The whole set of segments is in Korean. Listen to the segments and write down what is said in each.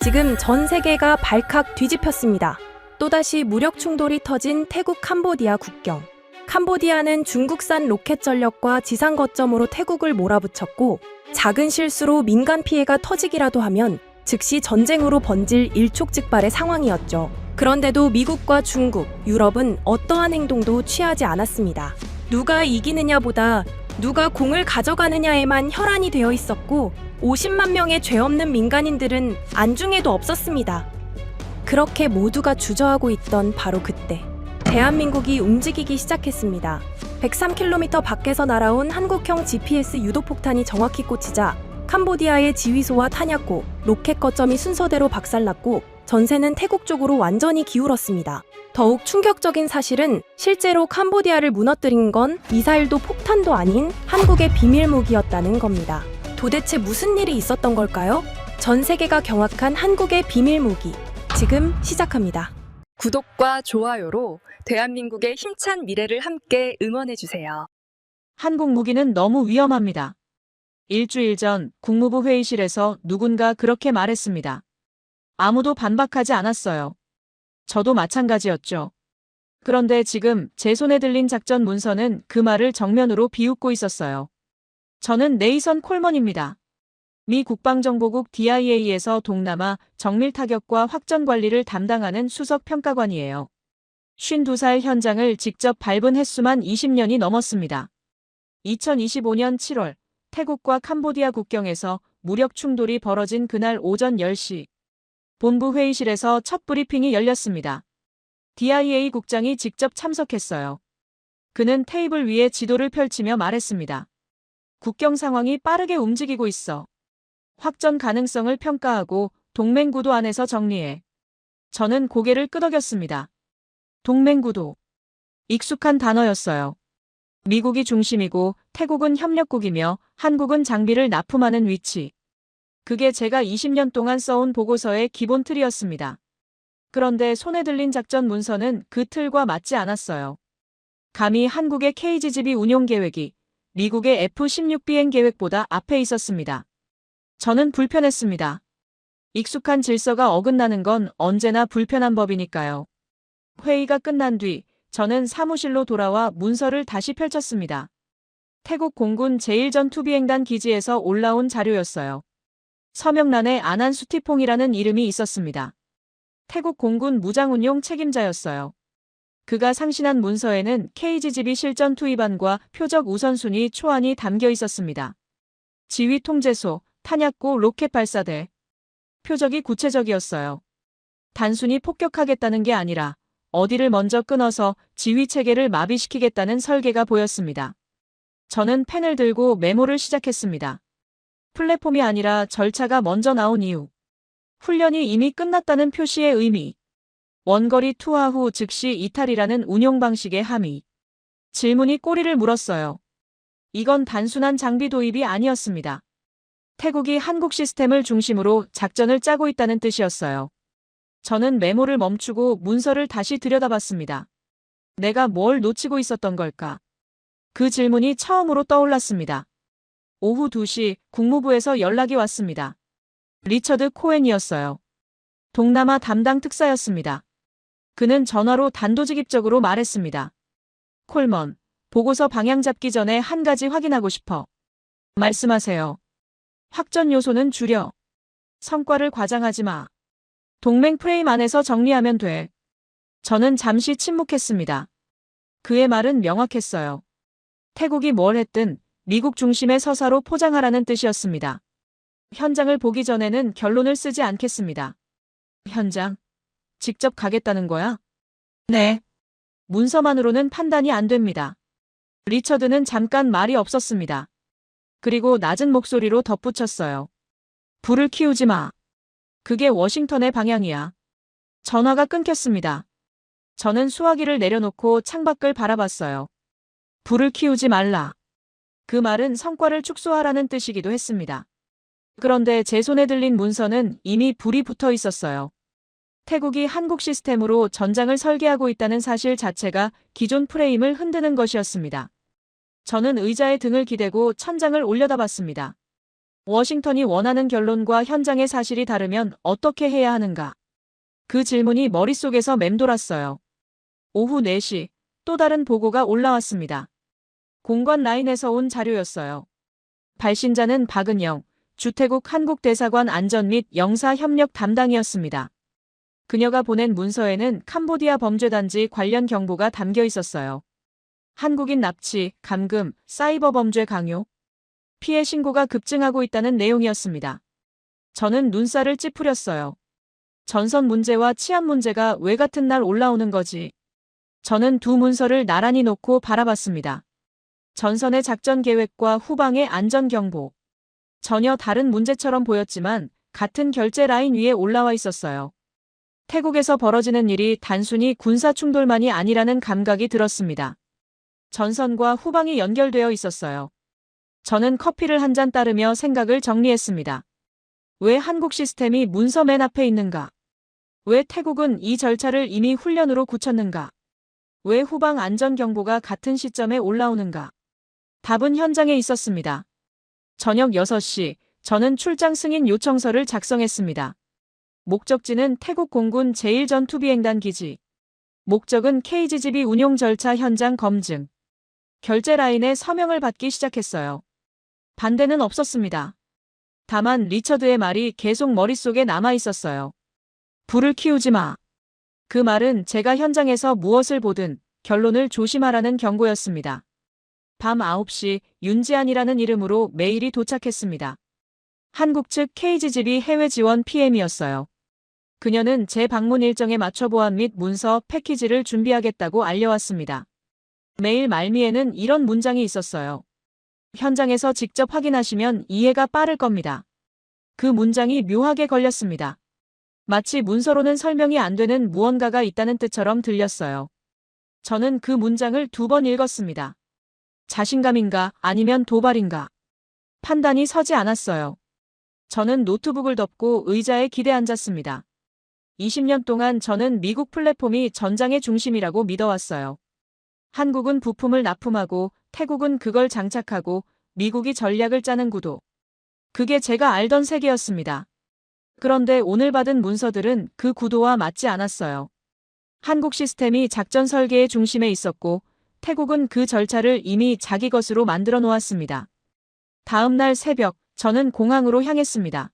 지금 전 세계가 발칵 뒤집혔습니다. 또다시 무력 충돌이 터진 태국 캄보디아 국경. 캄보디아는 중국산 로켓 전력과 지상 거점으로 태국을 몰아붙였고 작은 실수로 민간 피해가 터지기라도 하면 즉시 전쟁으로 번질 일촉즉발의 상황이었죠. 그런데도 미국과 중국, 유럽은 어떠한 행동도 취하지 않았습니다. 누가 이기느냐보다 누가 공을 가져가느냐에만 혈안이 되어 있었고 50만 명의 죄 없는 민간인들은 안중에도 없었습니다. 그렇게 모두가 주저하고 있던 바로 그때 대한민국이 움직이기 시작했습니다. 103km 밖에서 날아온 한국형 GPS 유도폭탄이 정확히 꽂히자 캄보디아의 지휘소와 탄약고, 로켓 거점이 순서대로 박살났고 전세는 태국 쪽으로 완전히 기울었습니다. 더욱 충격적인 사실은 실제로 캄보디아를 무너뜨린 건 미사일도 폭탄도 아닌 한국의 비밀 무기였다는 겁니다. 도대체 무슨 일이 있었던 걸까요? 전 세계가 경악한 한국의 비밀 무기. 지금 시작합니다. 구독과 좋아요로 대한민국의 힘찬 미래를 함께 응원해주세요. 한국 무기는 너무 위험합니다. 일주일 전 국무부 회의실에서 누군가 그렇게 말했습니다. 아무도 반박하지 않았어요. 저도 마찬가지였죠. 그런데 지금 제 손에 들린 작전 문서는 그 말을 정면으로 비웃고 있었어요. 저는 네이선 콜먼입니다. 미 국방정보국 DIA에서 동남아 정밀 타격과 확전 관리를 담당하는 수석 평가관이에요. 52살 현장을 직접 밟은 횟수만 20년이 넘었습니다. 2025년 7월 태국과 캄보디아 국경에서 무력 충돌이 벌어진 그날 오전 10시 본부 회의실에서 첫 브리핑이 열렸습니다. DIA 국장이 직접 참석했어요. 그는 테이블 위에 지도를 펼치며 말했습니다. 국경 상황이 빠르게 움직이고 있어. 확전 가능성을 평가하고 동맹구도 안에서 정리해. 저는 고개를 끄덕였습니다. 동맹구도. 익숙한 단어였어요. 미국이 중심이고 태국은 협력국이며 한국은 장비를 납품하는 위치. 그게 제가 20년 동안 써온 보고서의 기본 틀이었습니다. 그런데 손에 들린 작전 문서는 그 틀과 맞지 않았어요. 감히 한국의 KGB 운용 계획이 미국의 F-16 비행 계획보다 앞에 있었습니다. 저는 불편했습니다. 익숙한 질서가 어긋나는 건 언제나 불편한 법이니까요. 회의가 끝난 뒤 저는 사무실로 돌아와 문서를 다시 펼쳤습니다. 태국 공군 제1전투비행단 기지에서 올라온 자료였어요. 서명란에 아난수티퐁이라는 이름이 있었습니다. 태국 공군 무장운용 책임자였어요. 그가 상신한 문서에는 KGB 실전 투입안과 표적 우선순위 초안이 담겨 있었습니다. 지휘 통제소, 탄약고 로켓 발사대. 표적이 구체적이었어요. 단순히 폭격하겠다는 게 아니라 어디를 먼저 끊어서 지휘 체계를 마비시키겠다는 설계가 보였습니다. 저는 펜을 들고 메모를 시작했습니다. 플랫폼이 아니라 절차가 먼저 나온 이유. 훈련이 이미 끝났다는 표시의 의미. 원거리 투하 후 즉시 이탈이라는 운용 방식의 함의. 질문이 꼬리를 물었어요. 이건 단순한 장비 도입이 아니었습니다. 태국이 한국 시스템을 중심으로 작전을 짜고 있다는 뜻이었어요. 저는 메모를 멈추고 문서를 다시 들여다봤습니다. 내가 뭘 놓치고 있었던 걸까? 그 질문이 처음으로 떠올랐습니다. 오후 2시 국무부에서 연락이 왔습니다. 리처드 코엔이었어요. 동남아 담당 특사였습니다. 그는 전화로 단도직입적으로 말했습니다. 콜먼, 보고서 방향 잡기 전에 한 가지 확인하고 싶어. 말씀하세요. 확전 요소는 줄여. 성과를 과장하지 마. 동맹 프레임 안에서 정리하면 돼. 저는 잠시 침묵했습니다. 그의 말은 명확했어요. 태국이 뭘 했든 미국 중심의 서사로 포장하라는 뜻이었습니다. 현장을 보기 전에는 결론을 쓰지 않겠습니다. 현장? 직접 가겠다는 거야? 네. 문서만으로는 판단이 안 됩니다. 리처드는 잠깐 말이 없었습니다. 그리고 낮은 목소리로 덧붙였어요. 불을 키우지 마. 그게 워싱턴의 방향이야. 전화가 끊겼습니다. 저는 수화기를 내려놓고 창밖을 바라봤어요. 불을 키우지 말라. 그 말은 성과를 축소하라는 뜻이기도 했습니다. 그런데 제 손에 들린 문서는 이미 불이 붙어 있었어요. 태국이 한국 시스템으로 전장을 설계하고 있다는 사실 자체가 기존 프레임을 흔드는 것이었습니다. 저는 의자에 등을 기대고 천장을 올려다봤습니다. 워싱턴이 원하는 결론과 현장의 사실이 다르면 어떻게 해야 하는가? 그 질문이 머릿속에서 맴돌았어요. 오후 4시, 또 다른 보고가 올라왔습니다. 공관 라인에서 온 자료였어요. 발신자는 박은영, 주태국 한국대사관 안전 및 영사협력 담당이었습니다. 그녀가 보낸 문서에는 캄보디아 범죄단지 관련 경보가 담겨 있었어요. 한국인 납치, 감금, 사이버 범죄 강요, 피해 신고가 급증하고 있다는 내용이었습니다. 저는 눈살을 찌푸렸어요. 전선 문제와 치안 문제가 왜 같은 날 올라오는 거지? 저는 두 문서를 나란히 놓고 바라봤습니다. 전선의 작전 계획과 후방의 안전 경보. 전혀 다른 문제처럼 보였지만 같은 결제 라인 위에 올라와 있었어요. 태국에서 벌어지는 일이 단순히 군사 충돌만이 아니라는 감각이 들었습니다. 전선과 후방이 연결되어 있었어요. 저는 커피를 한 잔 따르며 생각을 정리했습니다. 왜 한국 시스템이 문서 맨 앞에 있는가? 왜 태국은 이 절차를 이미 훈련으로 굳혔는가? 왜 후방 안전 경보가 같은 시점에 올라오는가? 답은 현장에 있었습니다. 저녁 6시, 저는 출장 승인 요청서를 작성했습니다. 목적지는 태국 공군 제1전투비행단 기지. 목적은 KGGB 운용 절차 현장 검증. 결제 라인에 서명을 받기 시작했어요. 반대는 없었습니다. 다만 리처드의 말이 계속 머릿속에 남아 있었어요. 불을 키우지 마. 그 말은 제가 현장에서 무엇을 보든 결론을 조심하라는 경고였습니다. 밤 9시 윤지안이라는 이름으로 메일이 도착했습니다. 한국 측 KGGB 해외 지원 PM이었어요. 그녀는 제 방문 일정에 맞춰 보안 및 문서 패키지를 준비하겠다고 알려왔습니다. 메일 말미에는 이런 문장이 있었어요. 현장에서 직접 확인하시면 이해가 빠를 겁니다. 그 문장이 묘하게 걸렸습니다. 마치 문서로는 설명이 안 되는 무언가가 있다는 뜻처럼 들렸어요. 저는 그 문장을 2번 읽었습니다. 자신감인가 아니면 도발인가? 판단이 서지 않았어요. 저는 노트북을 덮고 의자에 기대 앉았습니다. 20년 동안 저는 미국 플랫폼이 전장의 중심이라고 믿어왔어요. 한국은 부품을 납품하고 태국은 그걸 장착하고 미국이 전략을 짜는 구도. 그게 제가 알던 세계였습니다. 그런데 오늘 받은 문서들은 그 구도와 맞지 않았어요. 한국 시스템이 작전 설계의 중심에 있었고 태국은 그 절차를 이미 자기 것으로 만들어 놓았습니다. 다음 날 새벽, 저는 공항으로 향했습니다.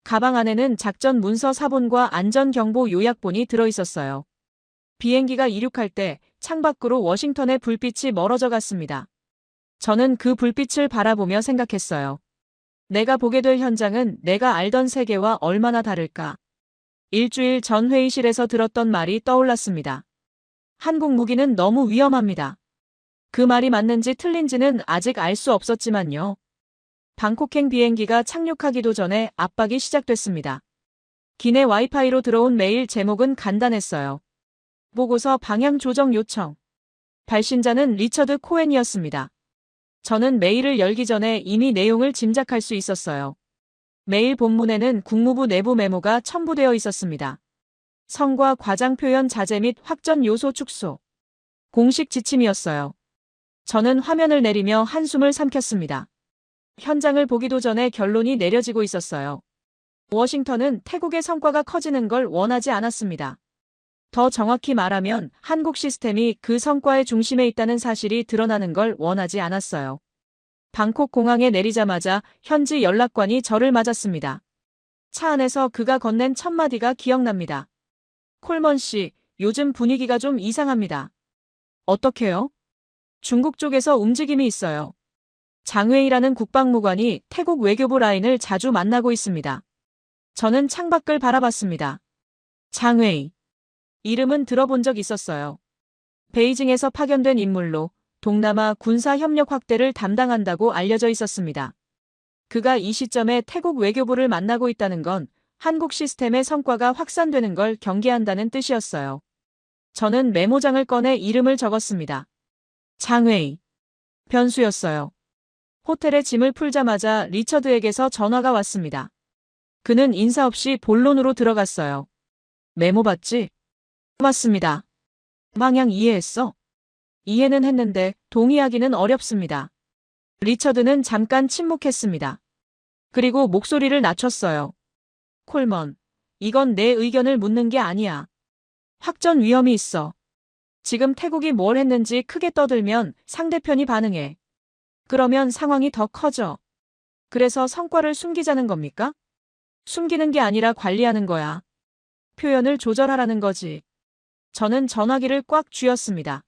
가방 안에는 작전 문서 사본과 안전경보 요약본이 들어있었어요. 비행기가 이륙할 때 창밖으로 워싱턴의 불빛이 멀어져 갔습니다. 저는 그 불빛을 바라보며 생각했어요. 내가 보게 될 현장은 내가 알던 세계와 얼마나 다를까. 일주일 전 회의실에서 들었던 말이 떠올랐습니다. 한국 무기는 너무 위험합니다. 그 말이 맞는지 틀린지는 아직 알 수 없었지만요. 방콕행 비행기가 착륙하기도 전에 압박이 시작됐습니다. 기내 와이파이로 들어온 메일 제목은 간단했어요. 보고서 방향 조정 요청. 발신자는 리처드 코엔이었습니다. 저는 메일을 열기 전에 이미 내용을 짐작할 수 있었어요. 메일 본문에는 국무부 내부 메모가 첨부되어 있었습니다. 성과 과장 표현 자제 및 확전 요소 축소. 공식 지침이었어요. 저는 화면을 내리며 한숨을 삼켰습니다. 현장을 보기도 전에 결론이 내려지고 있었어요. 워싱턴은 태국의 성과가 커지는 걸 원하지 않았습니다. 더 정확히 말하면 한국 시스템이 그 성과의 중심에 있다는 사실이 드러나는 걸 원하지 않았어요. 방콕 공항에 내리자마자 현지 연락관이 저를 맞았습니다. 차 안에서 그가 건넨 첫 마디가 기억납니다. 콜먼 씨, 요즘 분위기가 좀 이상합니다. 어떻게요? 중국 쪽에서 움직임이 있어요. 장웨이라는 국방무관이 태국 외교부 라인을 자주 만나고 있습니다. 저는 창밖을 바라봤습니다. 장웨이. 이름은 들어본 적 있었어요. 베이징에서 파견된 인물로 동남아 군사 협력 확대를 담당한다고 알려져 있었습니다. 그가 이 시점에 태국 외교부를 만나고 있다는 건 한국 시스템의 성과가 확산되는 걸 경계한다는 뜻이었어요. 저는 메모장을 꺼내 이름을 적었습니다. 장웨이. 변수였어요. 호텔에 짐을 풀자마자 리처드에게서 전화가 왔습니다. 그는 인사 없이 본론으로 들어갔어요. 메모 받지? 맞습니다. 방향 이해했어? 이해는 했는데 동의하기는 어렵습니다. 리처드는 잠깐 침묵했습니다. 그리고 목소리를 낮췄어요. 콜먼, 이건 내 의견을 묻는 게 아니야. 확전 위험이 있어. 지금 태국이 뭘 했는지 크게 떠들면 상대편이 반응해. 그러면 상황이 더 커져. 그래서 성과를 숨기자는 겁니까? 숨기는 게 아니라 관리하는 거야. 표현을 조절하라는 거지. 저는 전화기를 꽉 쥐었습니다.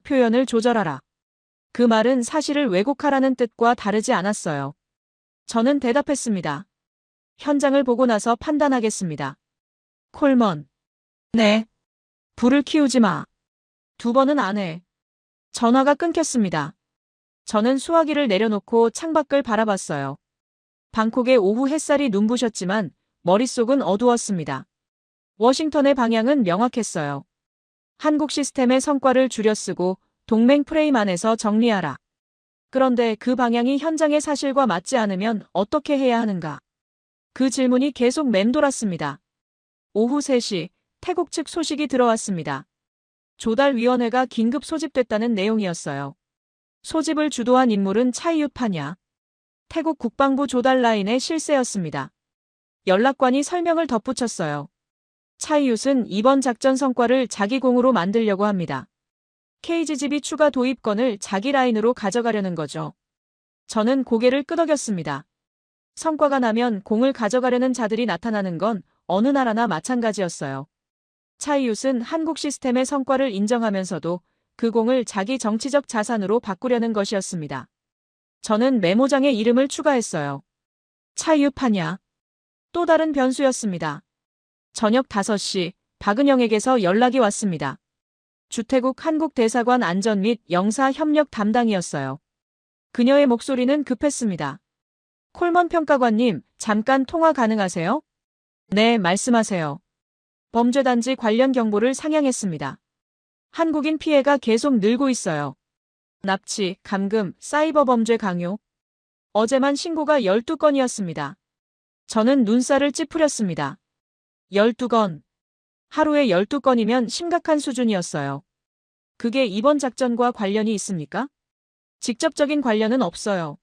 표현을 조절하라. 그 말은 사실을 왜곡하라는 뜻과 다르지 않았어요. 저는 대답했습니다. 현장을 보고 나서 판단하겠습니다. 콜먼. 네. 불을 키우지 마. 2번은 안 해. 전화가 끊겼습니다. 저는 수화기를 내려놓고 창밖을 바라봤어요. 방콕의 오후 햇살이 눈부셨지만 머릿속은 어두웠습니다. 워싱턴의 방향은 명확했어요. 한국 시스템의 성과를 줄여쓰고 동맹 프레임 안에서 정리하라. 그런데 그 방향이 현장의 사실과 맞지 않으면 어떻게 해야 하는가? 그 질문이 계속 맴돌았습니다. 오후 3시 태국 측 소식이 들어왔습니다. 조달위원회가 긴급 소집됐다는 내용이었어요. 소집을 주도한 인물은 차이유 파냐. 태국 국방부 조달 라인의 실세였습니다. 연락관이 설명을 덧붙였어요. 차이윳은 이번 작전 성과를 자기 공으로 만들려고 합니다. KGGB 추가 도입권을 자기 라인으로 가져가려는 거죠. 저는 고개를 끄덕였습니다. 성과가 나면 공을 가져가려는 자들이 나타나는 건 어느 나라나 마찬가지였어요. 차이윳은 한국 시스템의 성과를 인정하면서도 그 공을 자기 정치적 자산으로 바꾸려는 것이었습니다. 저는 메모장에 이름을 추가했어요. 차이윳 파냐. 또 다른 변수였습니다. 저녁 5시 박은영에게서 연락이 왔습니다. 주태국 한국 대사관 안전 및 영사 협력 담당이었어요. 그녀의 목소리는 급했습니다. 콜먼 평가관님, 잠깐 통화 가능하세요? 네, 말씀하세요. 범죄단지 관련 경보를 상향했습니다. 한국인 피해가 계속 늘고 있어요. 납치, 감금, 사이버 범죄 강요. 어제만 신고가 12건이었습니다. 저는 눈살을 찌푸렸습니다. 12건. 하루에 12건이면 심각한 수준이었어요. 그게 이번 작전과 관련이 있습니까? 직접적인 관련은 없어요.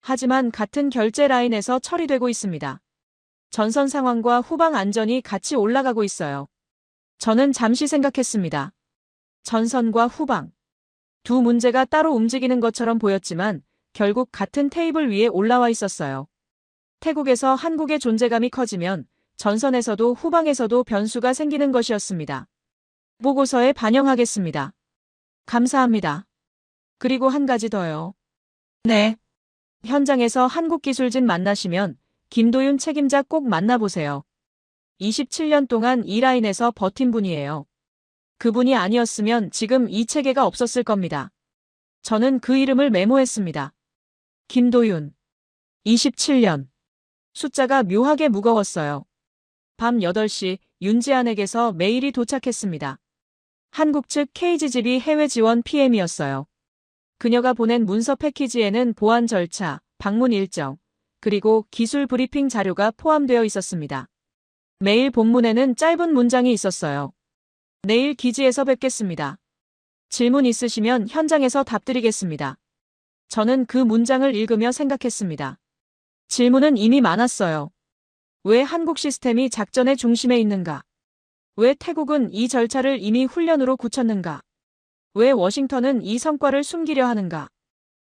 하지만 같은 결제 라인에서 처리되고 있습니다. 전선 상황과 후방 안전이 같이 올라가고 있어요. 저는 잠시 생각했습니다. 전선과 후방. 두 문제가 따로 움직이는 것처럼 보였지만 결국 같은 테이블 위에 올라와 있었어요. 태국에서 한국의 존재감이 커지면 전선에서도 후방에서도 변수가 생기는 것이었습니다. 보고서에 반영하겠습니다. 감사합니다. 그리고 한 가지 더요. 네. 현장에서 한국기술진 만나시면 김도윤 책임자 꼭 만나보세요. 27년 동안 이 라인에서 버틴 분이에요. 그분이 아니었으면 지금 이 체계가 없었을 겁니다. 저는 그 이름을 메모했습니다. 김도윤. 27년. 숫자가 묘하게 무거웠어요. 밤 8시 윤지안에게서 메일이 도착했습니다. 한국 측 KGGB 해외 지원 PM이었어요. 그녀가 보낸 문서 패키지에는 보안 절차, 방문 일정, 그리고 기술 브리핑 자료가 포함되어 있었습니다. 메일 본문에는 짧은 문장이 있었어요. 내일 기지에서 뵙겠습니다. 질문 있으시면 현장에서 답드리겠습니다. 저는 그 문장을 읽으며 생각했습니다. 질문은 이미 많았어요. 왜 한국 시스템이 작전의 중심에 있는가? 왜 태국은 이 절차를 이미 훈련으로 굳혔는가? 왜 워싱턴은 이 성과를 숨기려 하는가?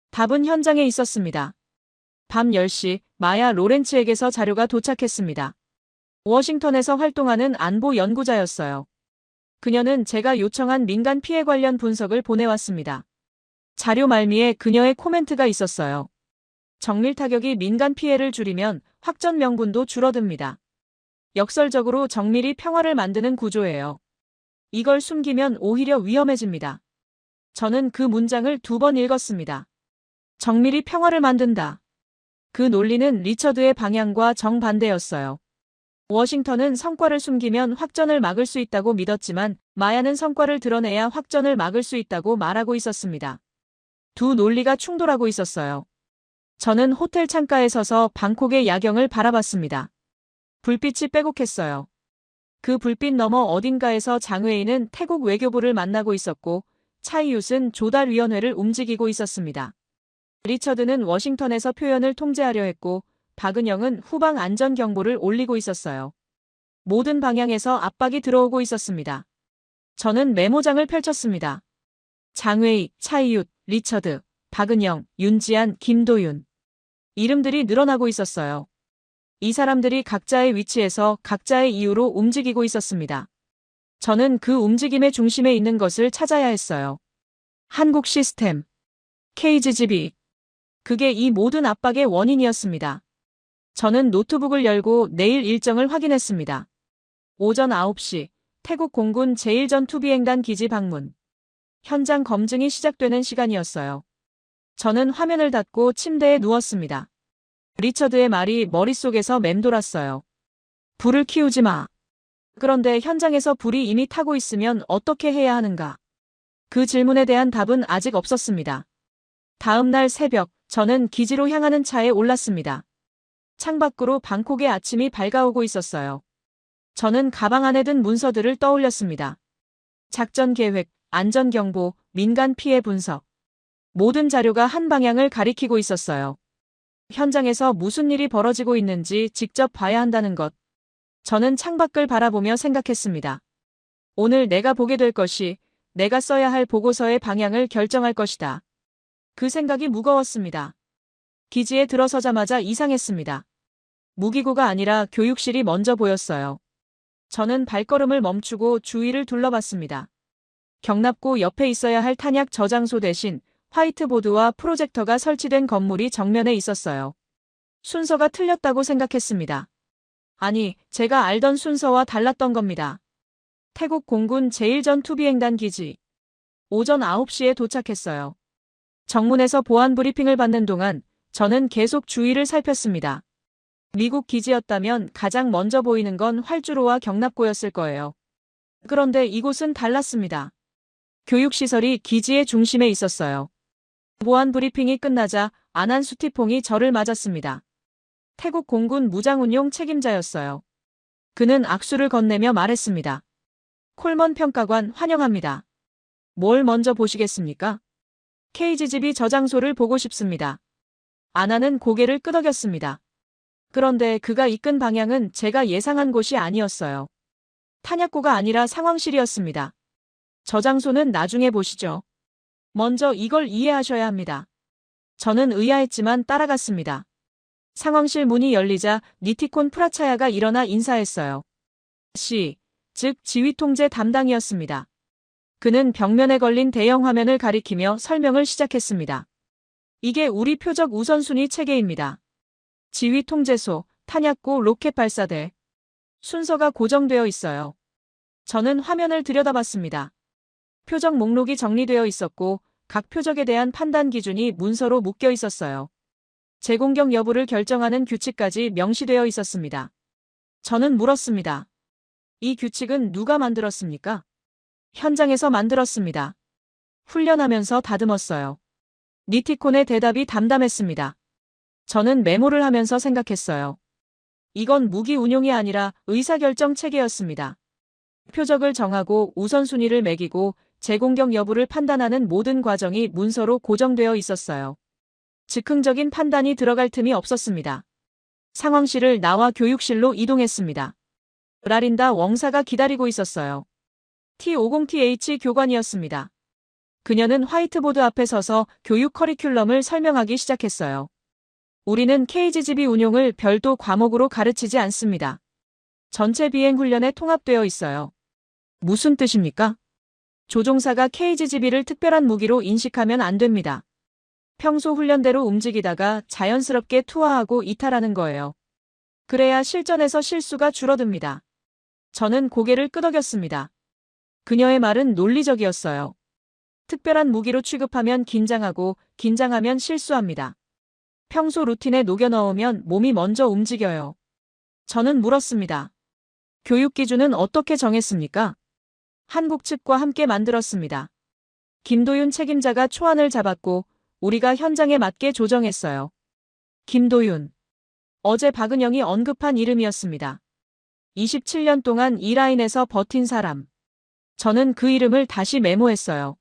답은 현장에 있었습니다. 밤 10시 마야 로렌츠에게서 자료가 도착했습니다. 워싱턴에서 활동하는 안보 연구자였어요. 그녀는 제가 요청한 민간 피해 관련 분석을 보내왔습니다. 자료 말미에 그녀의 코멘트가 있었어요. 정밀 타격이 민간 피해를 줄이면 확전 명분도 줄어듭니다. 역설적으로 정밀이 평화를 만드는 구조예요. 이걸 숨기면 오히려 위험해집니다. 저는 그 문장을 2번 읽었습니다. 정밀이 평화를 만든다. 그 논리는 리처드의 방향과 정반대였어요. 워싱턴은 성과를 숨기면 확전을 막을 수 있다고 믿었지만 마야는 성과를 드러내야 확전을 막을 수 있다고 말하고 있었습니다. 두 논리가 충돌하고 있었어요. 저는 호텔 창가에 서서 방콕의 야경을 바라봤습니다. 불빛이 빼곡했어요. 그 불빛 너머 어딘가에서 장외인은 태국 외교부를 만나고 있었고 차이윳은 조달위원회를 움직이고 있었습니다. 리처드는 워싱턴에서 표현을 통제하려 했고 박은영은 후방 안전 경보를 올리고 있었어요. 모든 방향에서 압박이 들어오고 있었습니다. 저는 메모장을 펼쳤습니다. 장회희, 차이윷, 리처드, 박은영, 윤지한, 김도윤. 이름들이 늘어나고 있었어요. 이 사람들이 각자의 위치에서 각자의 이유로 움직이고 있었습니다. 저는 그 움직임의 중심에 있는 것을 찾아야 했어요. 한국 시스템, KGGB. 그게 이 모든 압박의 원인이었습니다. 저는 노트북을 열고 내일 일정을 확인했습니다. 오전 9시, 태국 공군 제1전투비행단 기지 방문. 현장 검증이 시작되는 시간이었어요. 저는 화면을 닫고 침대에 누웠습니다. 리처드의 말이 머릿속에서 맴돌았어요. 불을 키우지 마. 그런데 현장에서 불이 이미 타고 있으면 어떻게 해야 하는가? 그 질문에 대한 답은 아직 없었습니다. 다음 날 새벽, 저는 기지로 향하는 차에 올랐습니다. 창밖으로 방콕의 아침이 밝아오고 있었어요. 저는 가방 안에 든 문서들을 떠올렸습니다. 작전 계획, 안전 경보, 민간 피해 분석. 모든 자료가 한 방향을 가리키고 있었어요. 현장에서 무슨 일이 벌어지고 있는지 직접 봐야 한다는 것. 저는 창밖을 바라보며 생각했습니다. 오늘 내가 보게 될 것이 내가 써야 할 보고서의 방향을 결정할 것이다. 그 생각이 무거웠습니다. 기지에 들어서자마자 이상했습니다. 무기고가 아니라 교육실이 먼저 보였어요. 저는 발걸음을 멈추고 주위를 둘러봤습니다. 경납고 옆에 있어야 할 탄약 저장소 대신 화이트보드와 프로젝터가 설치된 건물이 정면에 있었어요. 순서가 틀렸다고 생각했습니다. 아니, 제가 알던 순서와 달랐던 겁니다. 태국 공군 제1전투비행단 기지. 오전 9시에 도착했어요. 정문에서 보안 브리핑을 받는 동안 저는 계속 주위를 살폈습니다. 미국 기지였다면 가장 먼저 보이는 건 활주로와 경납고였을 거예요. 그런데 이곳은 달랐습니다. 교육시설이 기지의 중심에 있었어요. 보안 브리핑이 끝나자 안한수 티퐁이 저를 맞았습니다. 태국 공군 무장운용 책임자였어요. 그는 악수를 건네며 말했습니다. 콜먼 평가관 환영합니다. 뭘 먼저 보시겠습니까? KGGB 저장소를 보고 싶습니다. 아나는 고개를 끄덕였습니다. 그런데 그가 이끈 방향은 제가 예상한 곳이 아니었어요. 탄약고가 아니라 상황실이었습니다. 저장소는 나중에 보시죠. 먼저 이걸 이해하셔야 합니다. 저는 의아했지만 따라갔습니다. 상황실 문이 열리자 니티콘 프라차야가 일어나 인사했어요. 즉 지휘통제 담당이었습니다. 그는 벽면에 걸린 대형 화면을 가리키며 설명을 시작했습니다. 이게 우리 표적 우선순위 체계입니다. 지휘통제소, 탄약고, 로켓 발사대. 순서가 고정되어 있어요. 저는 화면을 들여다봤습니다. 표적 목록이 정리되어 있었고 각 표적에 대한 판단 기준이 문서로 묶여 있었어요. 재공격 여부를 결정하는 규칙까지 명시되어 있었습니다. 저는 물었습니다. 이 규칙은 누가 만들었습니까? 현장에서 만들었습니다. 훈련하면서 다듬었어요. 니티콘의 대답이 담담했습니다. 저는 메모를 하면서 생각했어요. 이건 무기 운용이 아니라 의사결정 체계였습니다. 표적을 정하고 우선순위를 매기고 재공격 여부를 판단하는 모든 과정이 문서로 고정되어 있었어요. 즉흥적인 판단이 들어갈 틈이 없었습니다. 상황실을 나와 교육실로 이동했습니다. 라린다 웡사가 기다리고 있었어요. T50TH 교관이었습니다. 그녀는 화이트보드 앞에 서서 교육 커리큘럼을 설명하기 시작했어요. 우리는 KGGB 운용을 별도 과목으로 가르치지 않습니다. 전체 비행 훈련에 통합되어 있어요. 무슨 뜻입니까? 조종사가 KGGB를 특별한 무기로 인식하면 안 됩니다. 평소 훈련대로 움직이다가 자연스럽게 투하하고 이탈하는 거예요. 그래야 실전에서 실수가 줄어듭니다. 저는 고개를 끄덕였습니다. 그녀의 말은 논리적이었어요. 특별한 무기로 취급하면 긴장하고 긴장하면 실수합니다. 평소 루틴에 녹여 넣으면 몸이 먼저 움직여요. 저는 물었습니다. 교육 기준은 어떻게 정했습니까? 한국 측과 함께 만들었습니다. 김도윤 책임자가 초안을 잡았고 우리가 현장에 맞게 조정했어요. 김도윤. 어제 박은영이 언급한 이름이었습니다. 27년 동안 이 라인에서 버틴 사람. 저는 그 이름을 다시 메모했어요.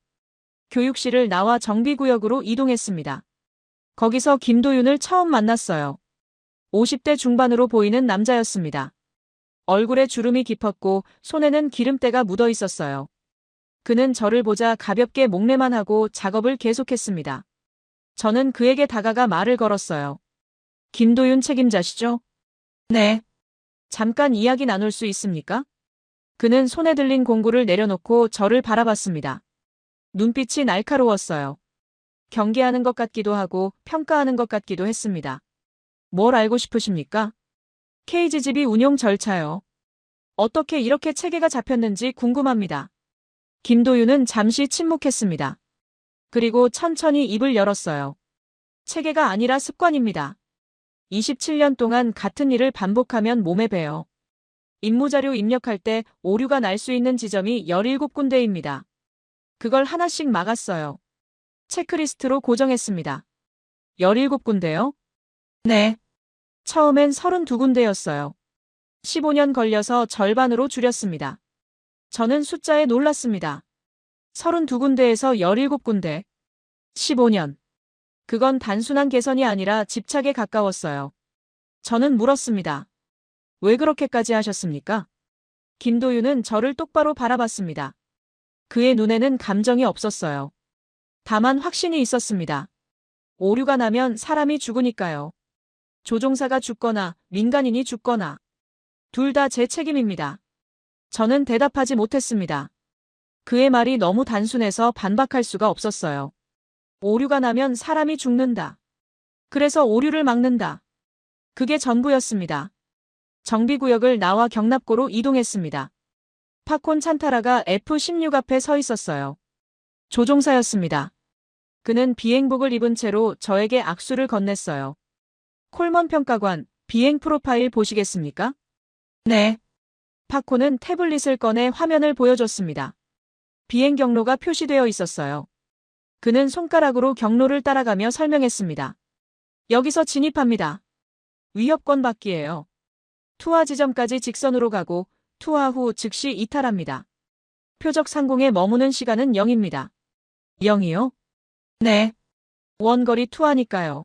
교육실을 나와 정비구역으로 이동했습니다. 거기서 김도윤을 처음 만났어요. 50대 중반으로 보이는 남자였습니다. 얼굴에 주름이 깊었고 손에는 기름때가 묻어 있었어요. 그는 저를 보자 가볍게 목례만 하고 작업을 계속했습니다. 저는 그에게 다가가 말을 걸었어요. 김도윤 책임자시죠? 네. 잠깐 이야기 나눌 수 있습니까? 그는 손에 들린 공구를 내려놓고 저를 바라봤습니다. 눈빛이 날카로웠어요. 경계하는 것 같기도 하고 평가하는 것 같기도 했습니다. 뭘 알고 싶으십니까? KGGB 운용 절차요. 어떻게 이렇게 체계가 잡혔는지 궁금합니다. 김도윤은 잠시 침묵했습니다. 그리고 천천히 입을 열었어요. 체계가 아니라 습관입니다. 27년 동안 같은 일을 반복하면 몸에 배어. 임무자료 입력할 때 오류가 날 수 있는 지점이 17군데입니다. 그걸 하나씩 막았어요. 체크리스트로 고정했습니다. 17군데요? 네. 처음엔 32군데였어요. 15년 걸려서 절반으로 줄였습니다. 저는 숫자에 놀랐습니다. 32군데에서 17군데. 15년. 그건 단순한 개선이 아니라 집착에 가까웠어요. 저는 물었습니다. 왜 그렇게까지 하셨습니까? 김도윤은 저를 똑바로 바라봤습니다. 그의 눈에는 감정이 없었어요. 다만 확신이 있었습니다. 오류가 나면 사람이 죽으니까요. 조종사가 죽거나 민간인이 죽거나 둘 다 제 책임입니다. 저는 대답하지 못했습니다. 그의 말이 너무 단순해서 반박할 수가 없었어요. 오류가 나면 사람이 죽는다. 그래서 오류를 막는다. 그게 전부였습니다. 정비구역을 나와 경납고로 이동했습니다. 파콘 찬타라가 F-16 앞에 서 있었어요. 조종사였습니다. 그는 비행복을 입은 채로 저에게 악수를 건넸어요. 콜먼 평가관, 비행 프로파일 보시겠습니까? 네. 파콘은 태블릿을 꺼내 화면을 보여줬습니다. 비행 경로가 표시되어 있었어요. 그는 손가락으로 경로를 따라가며 설명했습니다. 여기서 진입합니다. 위협권 밖이에요. 투하 지점까지 직선으로 가고 투하 후 즉시 이탈합니다. 표적 상공에 머무는 시간은 0입니다. 0이요? 네. 원거리 투하니까요.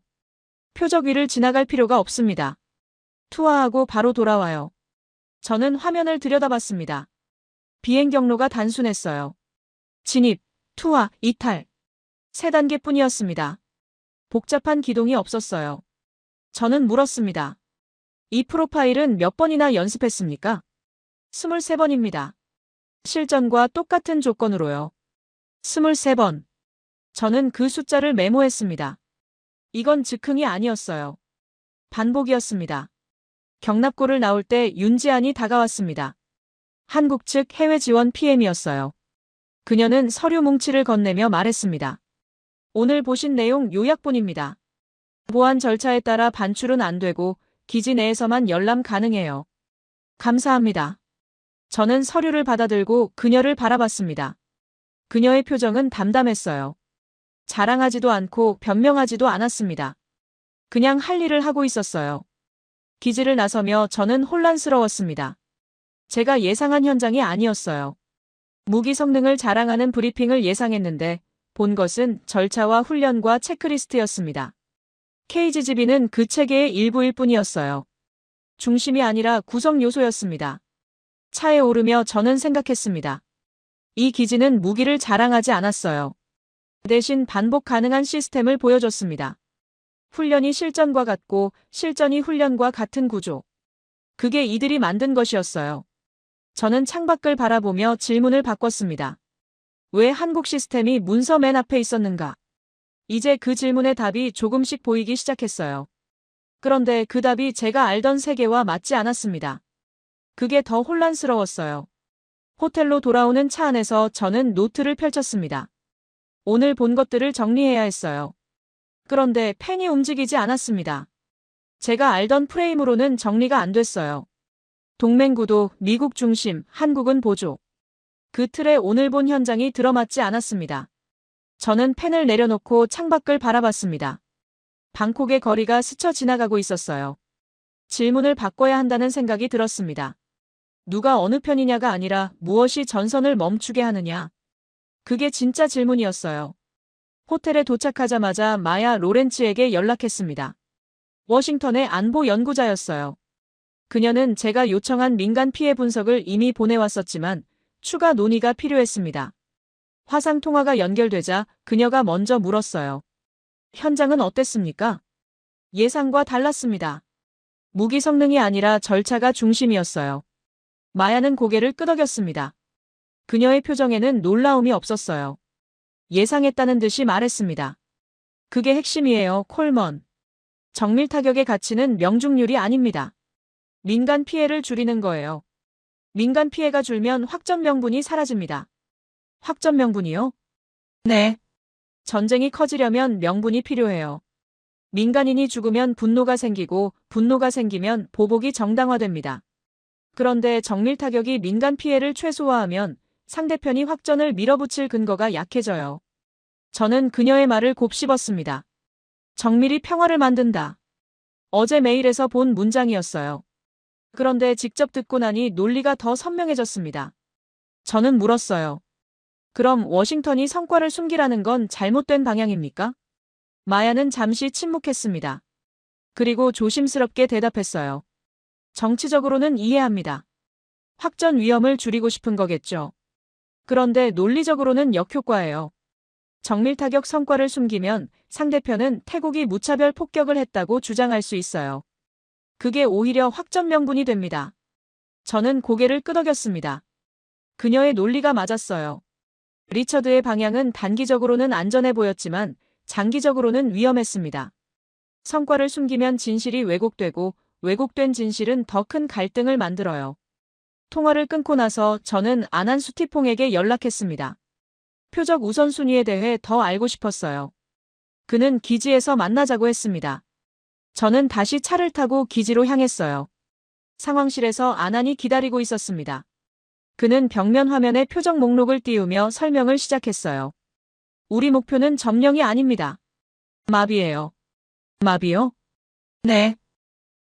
표적 위를 지나갈 필요가 없습니다. 투하하고 바로 돌아와요. 저는 화면을 들여다봤습니다. 비행 경로가 단순했어요. 진입, 투하, 이탈. 3단계뿐이었습니다. 복잡한 기동이 없었어요. 저는 물었습니다. 이 프로파일은 몇 번이나 연습했습니까? 23번입니다. 실전과 똑같은 조건으로요. 23번. 저는 그 숫자를 메모했습니다. 이건 즉흥이 아니었어요. 반복이었습니다. 경납고를 나올 때 윤지안이 다가왔습니다. 한국 측 해외 지원 PM이었어요. 그녀는 서류 뭉치를 건네며 말했습니다. 오늘 보신 내용 요약본입니다. 보안 절차에 따라 반출은 안 되고 기지 내에서만 열람 가능해요. 감사합니다. 저는 서류를 받아들고 그녀를 바라봤습니다. 그녀의 표정은 담담했어요. 자랑하지도 않고 변명하지도 않았습니다. 그냥 할 일을 하고 있었어요. 기지를 나서며 저는 혼란스러웠습니다. 제가 예상한 현장이 아니었어요. 무기 성능을 자랑하는 브리핑을 예상했는데 본 것은 절차와 훈련과 체크리스트였습니다. KGGB는 그 체계의 일부일 뿐이었어요. 중심이 아니라 구성 요소였습니다. 차에 오르며 저는 생각했습니다. 이 기지는 무기를 자랑하지 않았어요. 대신 반복 가능한 시스템을 보여줬습니다. 훈련이 실전과 같고 실전이 훈련과 같은 구조. 그게 이들이 만든 것이었어요. 저는 창밖을 바라보며 질문을 바꿨습니다. 왜 한국 시스템이 문서 맨 앞에 있었는가? 이제 그 질문의 답이 조금씩 보이기 시작했어요. 그런데 그 답이 제가 알던 세계와 맞지 않았습니다. 그게 더 혼란스러웠어요. 호텔로 돌아오는 차 안에서 저는 노트를 펼쳤습니다. 오늘 본 것들을 정리해야 했어요. 그런데 펜이 움직이지 않았습니다. 제가 알던 프레임으로는 정리가 안 됐어요. 동맹구도, 미국 중심, 한국은 보조. 그 틀에 오늘 본 현장이 들어맞지 않았습니다. 저는 펜을 내려놓고 창밖을 바라봤습니다. 방콕의 거리가 스쳐 지나가고 있었어요. 질문을 바꿔야 한다는 생각이 들었습니다. 누가 어느 편이냐가 아니라 무엇이 전선을 멈추게 하느냐. 그게 진짜 질문이었어요. 호텔에 도착하자마자 마야 로렌츠에게 연락했습니다. 워싱턴의 안보 연구자였어요. 그녀는 제가 요청한 민간 피해 분석을 이미 보내왔었지만 추가 논의가 필요했습니다. 화상 통화가 연결되자 그녀가 먼저 물었어요. 현장은 어땠습니까? 예상과 달랐습니다. 무기 성능이 아니라 절차가 중심이었어요. 마야는 고개를 끄덕였습니다. 그녀의 표정에는 놀라움이 없었어요. 예상했다는 듯이 말했습니다. 그게 핵심이에요, 콜먼. 정밀 타격의 가치는 명중률이 아닙니다. 민간 피해를 줄이는 거예요. 민간 피해가 줄면 확전 명분이 사라집니다. 확전 명분이요? 네. 전쟁이 커지려면 명분이 필요해요. 민간인이 죽으면 분노가 생기고 분노가 생기면 보복이 정당화됩니다. 그런데 정밀 타격이 민간 피해를 최소화하면 상대편이 확전을 밀어붙일 근거가 약해져요. 저는 그녀의 말을 곱씹었습니다. 정밀이 평화를 만든다. 어제 메일에서 본 문장이었어요. 그런데 직접 듣고 나니 논리가 더 선명해졌습니다. 저는 물었어요. 그럼 워싱턴이 성과를 숨기라는 건 잘못된 방향입니까? 마야는 잠시 침묵했습니다. 그리고 조심스럽게 대답했어요. 정치적으로는 이해합니다. 확전 위험을 줄이고 싶은 거겠죠. 그런데 논리적으로는 역효과예요. 정밀 타격 성과를 숨기면 상대편은 태국이 무차별 폭격을 했다고 주장할 수 있어요. 그게 오히려 확전 명분이 됩니다. 저는 고개를 끄덕였습니다. 그녀의 논리가 맞았어요. 리처드의 방향은 단기적으로는 안전해 보였지만 장기적으로는 위험했습니다. 성과를 숨기면 진실이 왜곡되고 왜곡된 진실은 더 큰 갈등을 만들어요. 통화를 끊고 나서 저는 안한수 티퐁에게 연락했습니다. 표적 우선순위에 대해 더 알고 싶었어요. 그는 기지에서 만나자고 했습니다. 저는 다시 차를 타고 기지로 향했어요. 상황실에서 안한이 기다리고 있었습니다. 그는 벽면 화면에 표적 목록을 띄우며 설명을 시작했어요. 우리 목표는 점령이 아닙니다. 마비예요. 마비요? 네.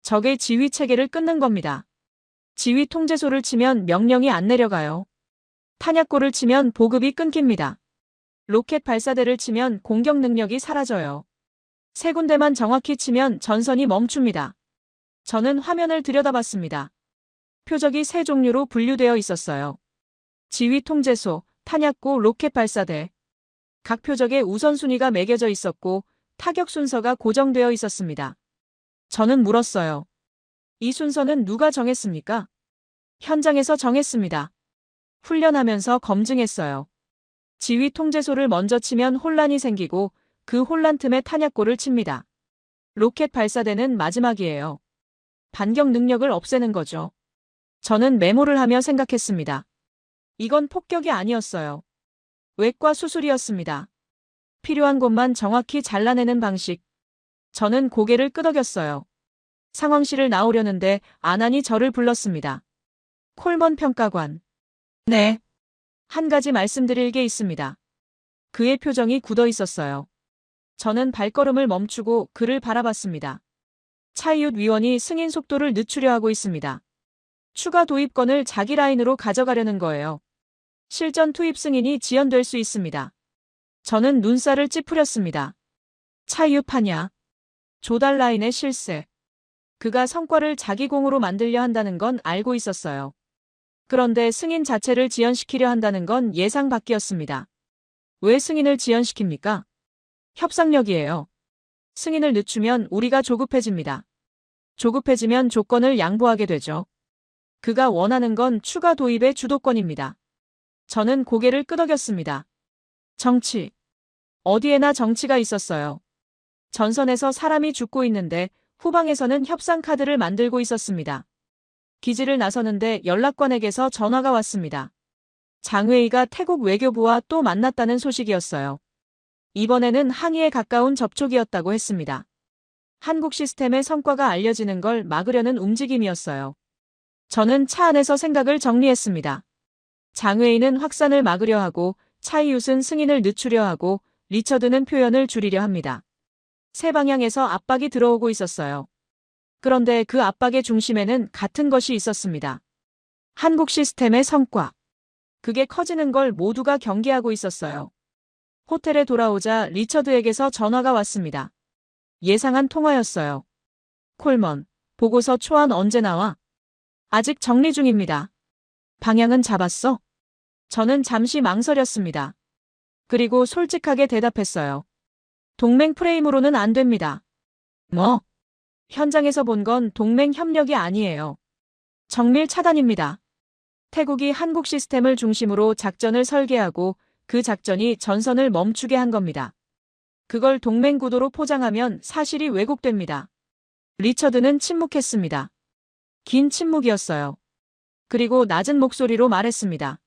적의 지휘 체계를 끊는 겁니다. 지휘 통제소를 치면 명령이 안 내려가요. 탄약고를 치면 보급이 끊깁니다. 로켓 발사대를 치면 공격 능력이 사라져요. 세 군데만 정확히 치면 전선이 멈춥니다. 저는 화면을 들여다봤습니다. 표적이 세 종류로 분류되어 있었어요. 지휘 통제소, 탄약고, 로켓 발사대. 각 표적에 우선순위가 매겨져 있었고 타격 순서가 고정되어 있었습니다. 저는 물었어요. 이 순서는 누가 정했습니까? 현장에서 정했습니다. 훈련하면서 검증했어요. 지휘 통제소를 먼저 치면 혼란이 생기고 그 혼란 틈에 탄약고를 칩니다. 로켓 발사대는 마지막이에요. 반격 능력을 없애는 거죠. 저는 메모를 하며 생각했습니다. 이건 폭격이 아니었어요. 외과 수술이었습니다. 필요한 곳만 정확히 잘라내는 방식. 저는 고개를 끄덕였어요. 상황실을 나오려는데 안한이 저를 불렀습니다. 콜먼 평가관. 네. 한 가지 말씀드릴 게 있습니다. 그의 표정이 굳어 있었어요. 저는 발걸음을 멈추고 그를 바라봤습니다. 차이웃 위원이 승인 속도를 늦추려 하고 있습니다. 추가 도입권을 자기 라인으로 가져가려는 거예요. 실전 투입 승인이 지연될 수 있습니다. 저는 눈살을 찌푸렸습니다. 차이웃하냐? 조달 라인의 실세. 그가 성과를 자기 공으로 만들려 한다는 건 알고 있었어요. 그런데 승인 자체를 지연시키려 한다는 건 예상 밖이었습니다. 왜 승인을 지연시킵니까? 협상력이에요. 승인을 늦추면 우리가 조급해집니다. 조급해지면 조건을 양보하게 되죠. 그가 원하는 건 추가 도입의 주도권입니다. 저는 고개를 끄덕였습니다. 정치. 어디에나 정치가 있었어요. 전선에서 사람이 죽고 있는데 후방에서는 협상 카드를 만들고 있었습니다. 기지를 나서는데 연락관에게서 전화가 왔습니다. 장웨이가 태국 외교부와 또 만났다는 소식이었어요. 이번에는 항의에 가까운 접촉이었다고 했습니다. 한국 시스템의 성과가 알려지는 걸 막으려는 움직임이었어요. 저는 차 안에서 생각을 정리했습니다. 장웨이는 확산을 막으려 하고 차이웃은 승인을 늦추려 하고 리처드는 표현을 줄이려 합니다. 세 방향에서 압박이 들어오고 있었어요. 그런데 그 압박의 중심에는 같은 것이 있었습니다. 한국 시스템의 성과. 그게 커지는 걸 모두가 경계하고 있었어요. 호텔에 돌아오자 리처드에게서 전화가 왔습니다. 예상한 통화였어요. 콜먼, 보고서 초안 언제 나와? 아직 정리 중입니다. 방향은 잡았어? 저는 잠시 망설였습니다. 그리고 솔직하게 대답했어요. 동맹 프레임으로는 안 됩니다. 뭐? 현장에서 본 건 동맹 협력이 아니에요. 정밀 차단입니다. 태국이 한국 시스템을 중심으로 작전을 설계하고 그 작전이 전선을 멈추게 한 겁니다. 그걸 동맹 구도로 포장하면 사실이 왜곡됩니다. 리처드는 침묵했습니다. 긴 침묵이었어요. 그리고 낮은 목소리로 말했습니다.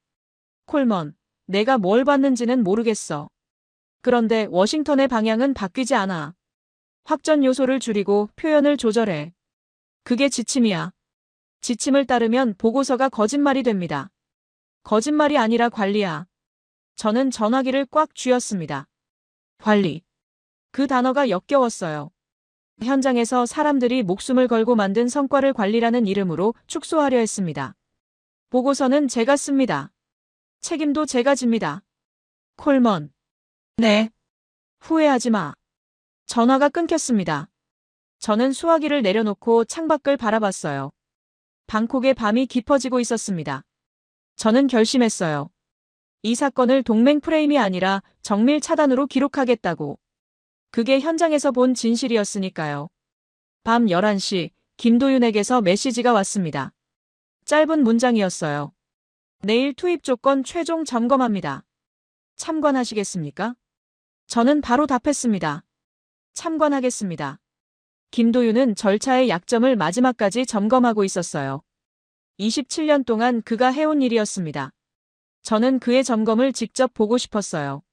콜먼, 내가 뭘 봤는지는 모르겠어. 그런데 워싱턴의 방향은 바뀌지 않아. 확전 요소를 줄이고 표현을 조절해. 그게 지침이야. 지침을 따르면 보고서가 거짓말이 됩니다. 거짓말이 아니라 관리야. 저는 전화기를 꽉 쥐었습니다. 관리. 그 단어가 역겨웠어요. 현장에서 사람들이 목숨을 걸고 만든 성과를 관리라는 이름으로 축소하려 했습니다. 보고서는 제가 씁니다. 책임도 제가 집니다. 콜먼. 네. 후회하지 마. 전화가 끊겼습니다. 저는 수화기를 내려놓고 창밖을 바라봤어요. 방콕의 밤이 깊어지고 있었습니다. 저는 결심했어요. 이 사건을 동맹 프레임이 아니라 정밀 차단으로 기록하겠다고. 그게 현장에서 본 진실이었으니까요. 밤 11시, 김도윤에게서 메시지가 왔습니다. 짧은 문장이었어요. 내일 투입 조건 최종 점검합니다. 참관하시겠습니까? 저는 바로 답했습니다. 참관하겠습니다. 김도윤은 절차의 약점을 마지막까지 점검하고 있었어요. 27년 동안 그가 해온 일이었습니다. 저는 그의 점검을 직접 보고 싶었어요.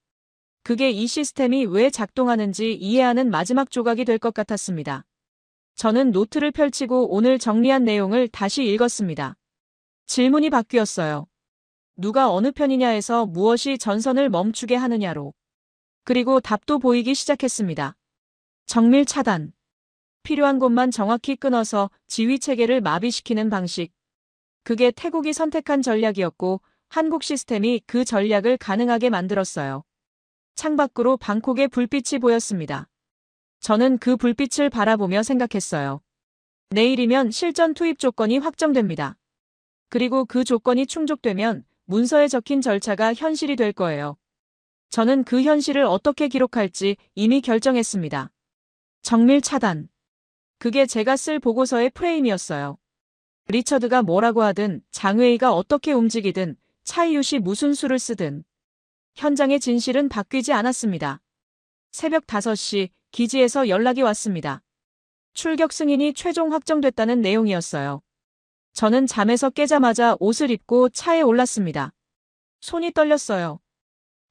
그게 이 시스템이 왜 작동하는지 이해하는 마지막 조각이 될 것 같았습니다. 저는 노트를 펼치고 오늘 정리한 내용을 다시 읽었습니다. 질문이 바뀌었어요. 누가 어느 편이냐에서 무엇이 전선을 멈추게 하느냐로. 그리고 답도 보이기 시작했습니다. 정밀 차단. 필요한 곳만 정확히 끊어서 지휘 체계를 마비시키는 방식. 그게 태국이 선택한 전략이었고 한국 시스템이 그 전략을 가능하게 만들었어요. 창밖으로 방콕의 불빛이 보였습니다. 저는 그 불빛을 바라보며 생각했어요. 내일이면 실전 투입 조건이 확정됩니다. 그리고 그 조건이 충족되면 문서에 적힌 절차가 현실이 될 거예요. 저는 그 현실을 어떻게 기록할지 이미 결정했습니다. 정밀 차단. 그게 제가 쓸 보고서의 프레임이었어요. 리처드가 뭐라고 하든 장웨이가 어떻게 움직이든 차이웃이 무슨 수를 쓰든 현장의 진실은 바뀌지 않았습니다. 새벽 5시 기지에서 연락이 왔습니다. 출격 승인이 최종 확정됐다는 내용이었어요. 저는 잠에서 깨자마자 옷을 입고 차에 올랐습니다. 손이 떨렸어요.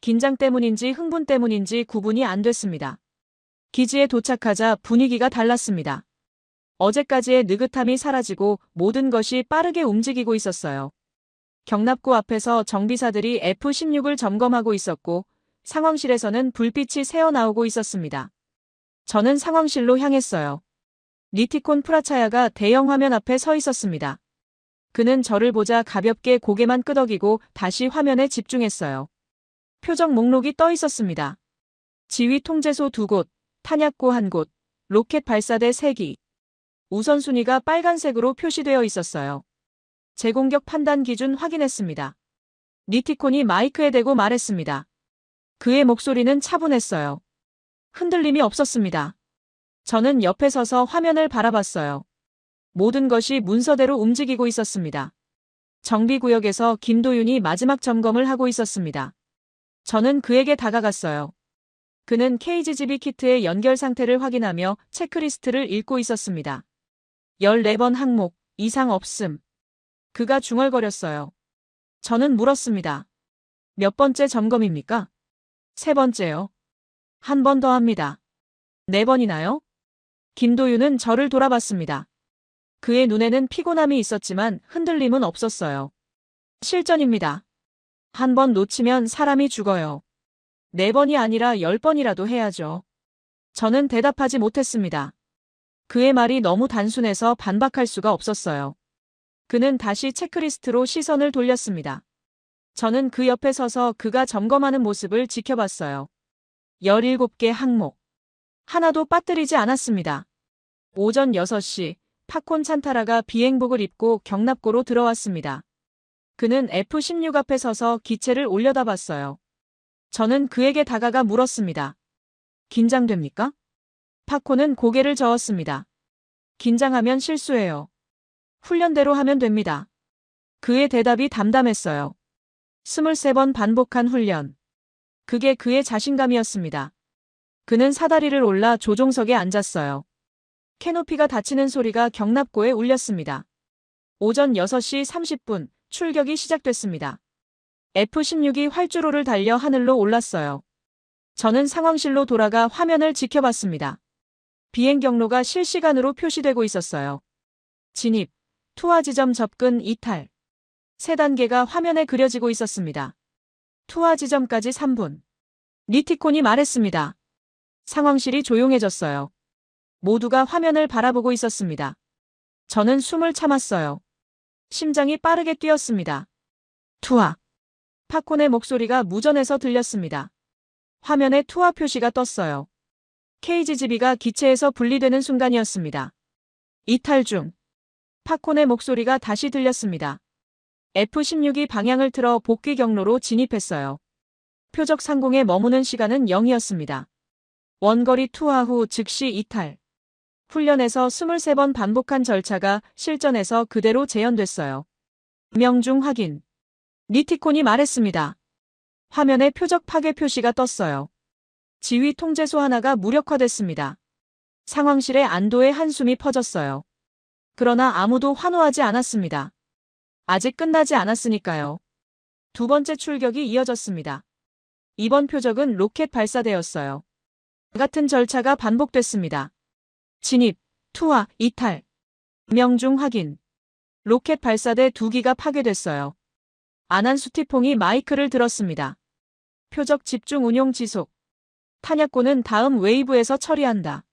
긴장 때문인지 흥분 때문인지 구분이 안 됐습니다. 기지에 도착하자 분위기가 달랐습니다. 어제까지의 느긋함이 사라지고 모든 것이 빠르게 움직이고 있었어요. 경납고 앞에서 정비사들이 F-16을 점검하고 있었고 상황실에서는 불빛이 새어나오고 있었습니다. 저는 상황실로 향했어요. 니티콘 프라차야가 대형 화면 앞에 서 있었습니다. 그는 저를 보자 가볍게 고개만 끄덕이고 다시 화면에 집중했어요. 표적 목록이 떠 있었습니다. 지휘 통제소 2곳, 탄약고 1곳, 로켓 발사대 3기. 우선순위가 빨간색으로 표시되어 있었어요. 재공격 판단 기준 확인했습니다. 니티콘이 마이크에 대고 말했습니다. 그의 목소리는 차분했어요. 흔들림이 없었습니다. 저는 옆에 서서 화면을 바라봤어요. 모든 것이 문서대로 움직이고 있었습니다. 정비구역에서 김도윤이 마지막 점검을 하고 있었습니다. 저는 그에게 다가갔어요. 그는 KGGB 키트의 연결 상태를 확인하며 체크리스트를 읽고 있었습니다. 14번 항목, 이상 없음. 그가 중얼거렸어요. 저는 물었습니다. 몇 번째 점검입니까? 3번째요. 한 번 더 합니다. 4번이나요? 김도윤은 저를 돌아봤습니다. 그의 눈에는 피곤함이 있었지만 흔들림은 없었어요. 실전입니다. 한 번 놓치면 사람이 죽어요. 4번이 아니라 10번이라도 해야죠. 저는 대답하지 못했습니다. 그의 말이 너무 단순해서 반박할 수가 없었어요. 그는 다시 체크리스트로 시선을 돌렸습니다. 저는 그 옆에 서서 그가 점검하는 모습을 지켜봤어요. 17개 항목. 하나도 빠뜨리지 않았습니다. 오전 6시 팝콘 찬타라가 비행복을 입고 경납고로 들어왔습니다. 그는 F-16 앞에 서서 기체를 올려다봤어요. 저는 그에게 다가가 물었습니다. 긴장됩니까? 팝콘은 고개를 저었습니다. 긴장하면 실수해요. 훈련대로 하면 됩니다. 그의 대답이 담담했어요. 23번 반복한 훈련. 그게 그의 자신감이었습니다. 그는 사다리를 올라 조종석에 앉았어요. 캐노피가 닫히는 소리가 경납고에 울렸습니다. 오전 6시 30분 출격이 시작됐습니다. F-16이 활주로를 달려 하늘로 올랐어요. 저는 상황실로 돌아가 화면을 지켜봤습니다. 비행 경로가 실시간으로 표시되고 있었어요. 진입, 투하 지점 접근 이탈. 3단계가 화면에 그려지고 있었습니다. 투하 지점까지 3분. 리티콘이 말했습니다. 상황실이 조용해졌어요. 모두가 화면을 바라보고 있었습니다. 저는 숨을 참았어요. 심장이 빠르게 뛰었습니다. 투하. 팝콘의 목소리가 무전에서 들렸습니다. 화면에 투하 표시가 떴어요. KGB가 기체에서 분리되는 순간이었습니다. 이탈 중. 팝콘의 목소리가 다시 들렸습니다. F-16이 방향을 틀어 복귀 경로로 진입했어요. 표적 상공에 머무는 시간은 0이었습니다. 원거리 투하 후 즉시 이탈. 훈련에서 23번 반복한 절차가 실전에서 그대로 재현됐어요. 명중 확인. 리티콘이 말했습니다. 화면에 표적 파괴 표시가 떴어요. 지휘 통제소 하나가 무력화됐습니다. 상황실에 안도의 한숨이 퍼졌어요. 그러나 아무도 환호하지 않았습니다. 아직 끝나지 않았으니까요. 두 번째 출격이 이어졌습니다. 이번 표적은 로켓 발사대였어요. 같은 절차가 반복됐습니다. 진입, 투하, 이탈. 명중 확인. 로켓 발사대 2기가 파괴됐어요. 아난수티퐁이 마이크를 들었습니다. 표적 집중 운용 지속. 탄약고는 다음 웨이브에서 처리한다.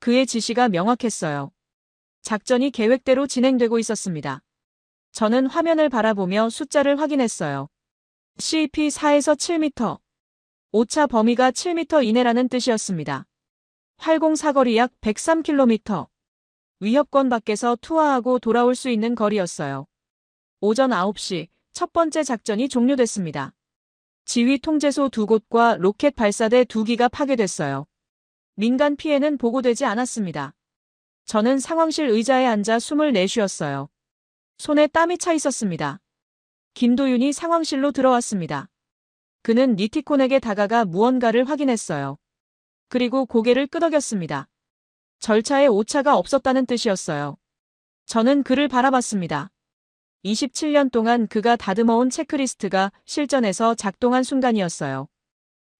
그의 지시가 명확했어요. 작전이 계획대로 진행되고 있었습니다. 저는 화면을 바라보며 숫자를 확인했어요. CP4에서 7m. 오차 범위가 7m 이내라는 뜻이었습니다. 활공 사거리 약 103km. 위협권 밖에서 투하하고 돌아올 수 있는 거리였어요. 오전 9시 첫 번째 작전이 종료됐습니다. 지휘 통제소 2곳과 로켓 발사대 2기가 파괴됐어요. 민간 피해는 보고되지 않았습니다. 저는 상황실 의자에 앉아 숨을 내쉬었어요. 손에 땀이 차 있었습니다. 김도윤이 상황실로 들어왔습니다. 그는 리티콘에게 다가가 무언가를 확인했어요. 그리고 고개를 끄덕였습니다. 절차에 오차가 없었다는 뜻이었어요. 저는 그를 바라봤습니다. 27년 동안 그가 다듬어온 체크리스트가 실전에서 작동한 순간이었어요.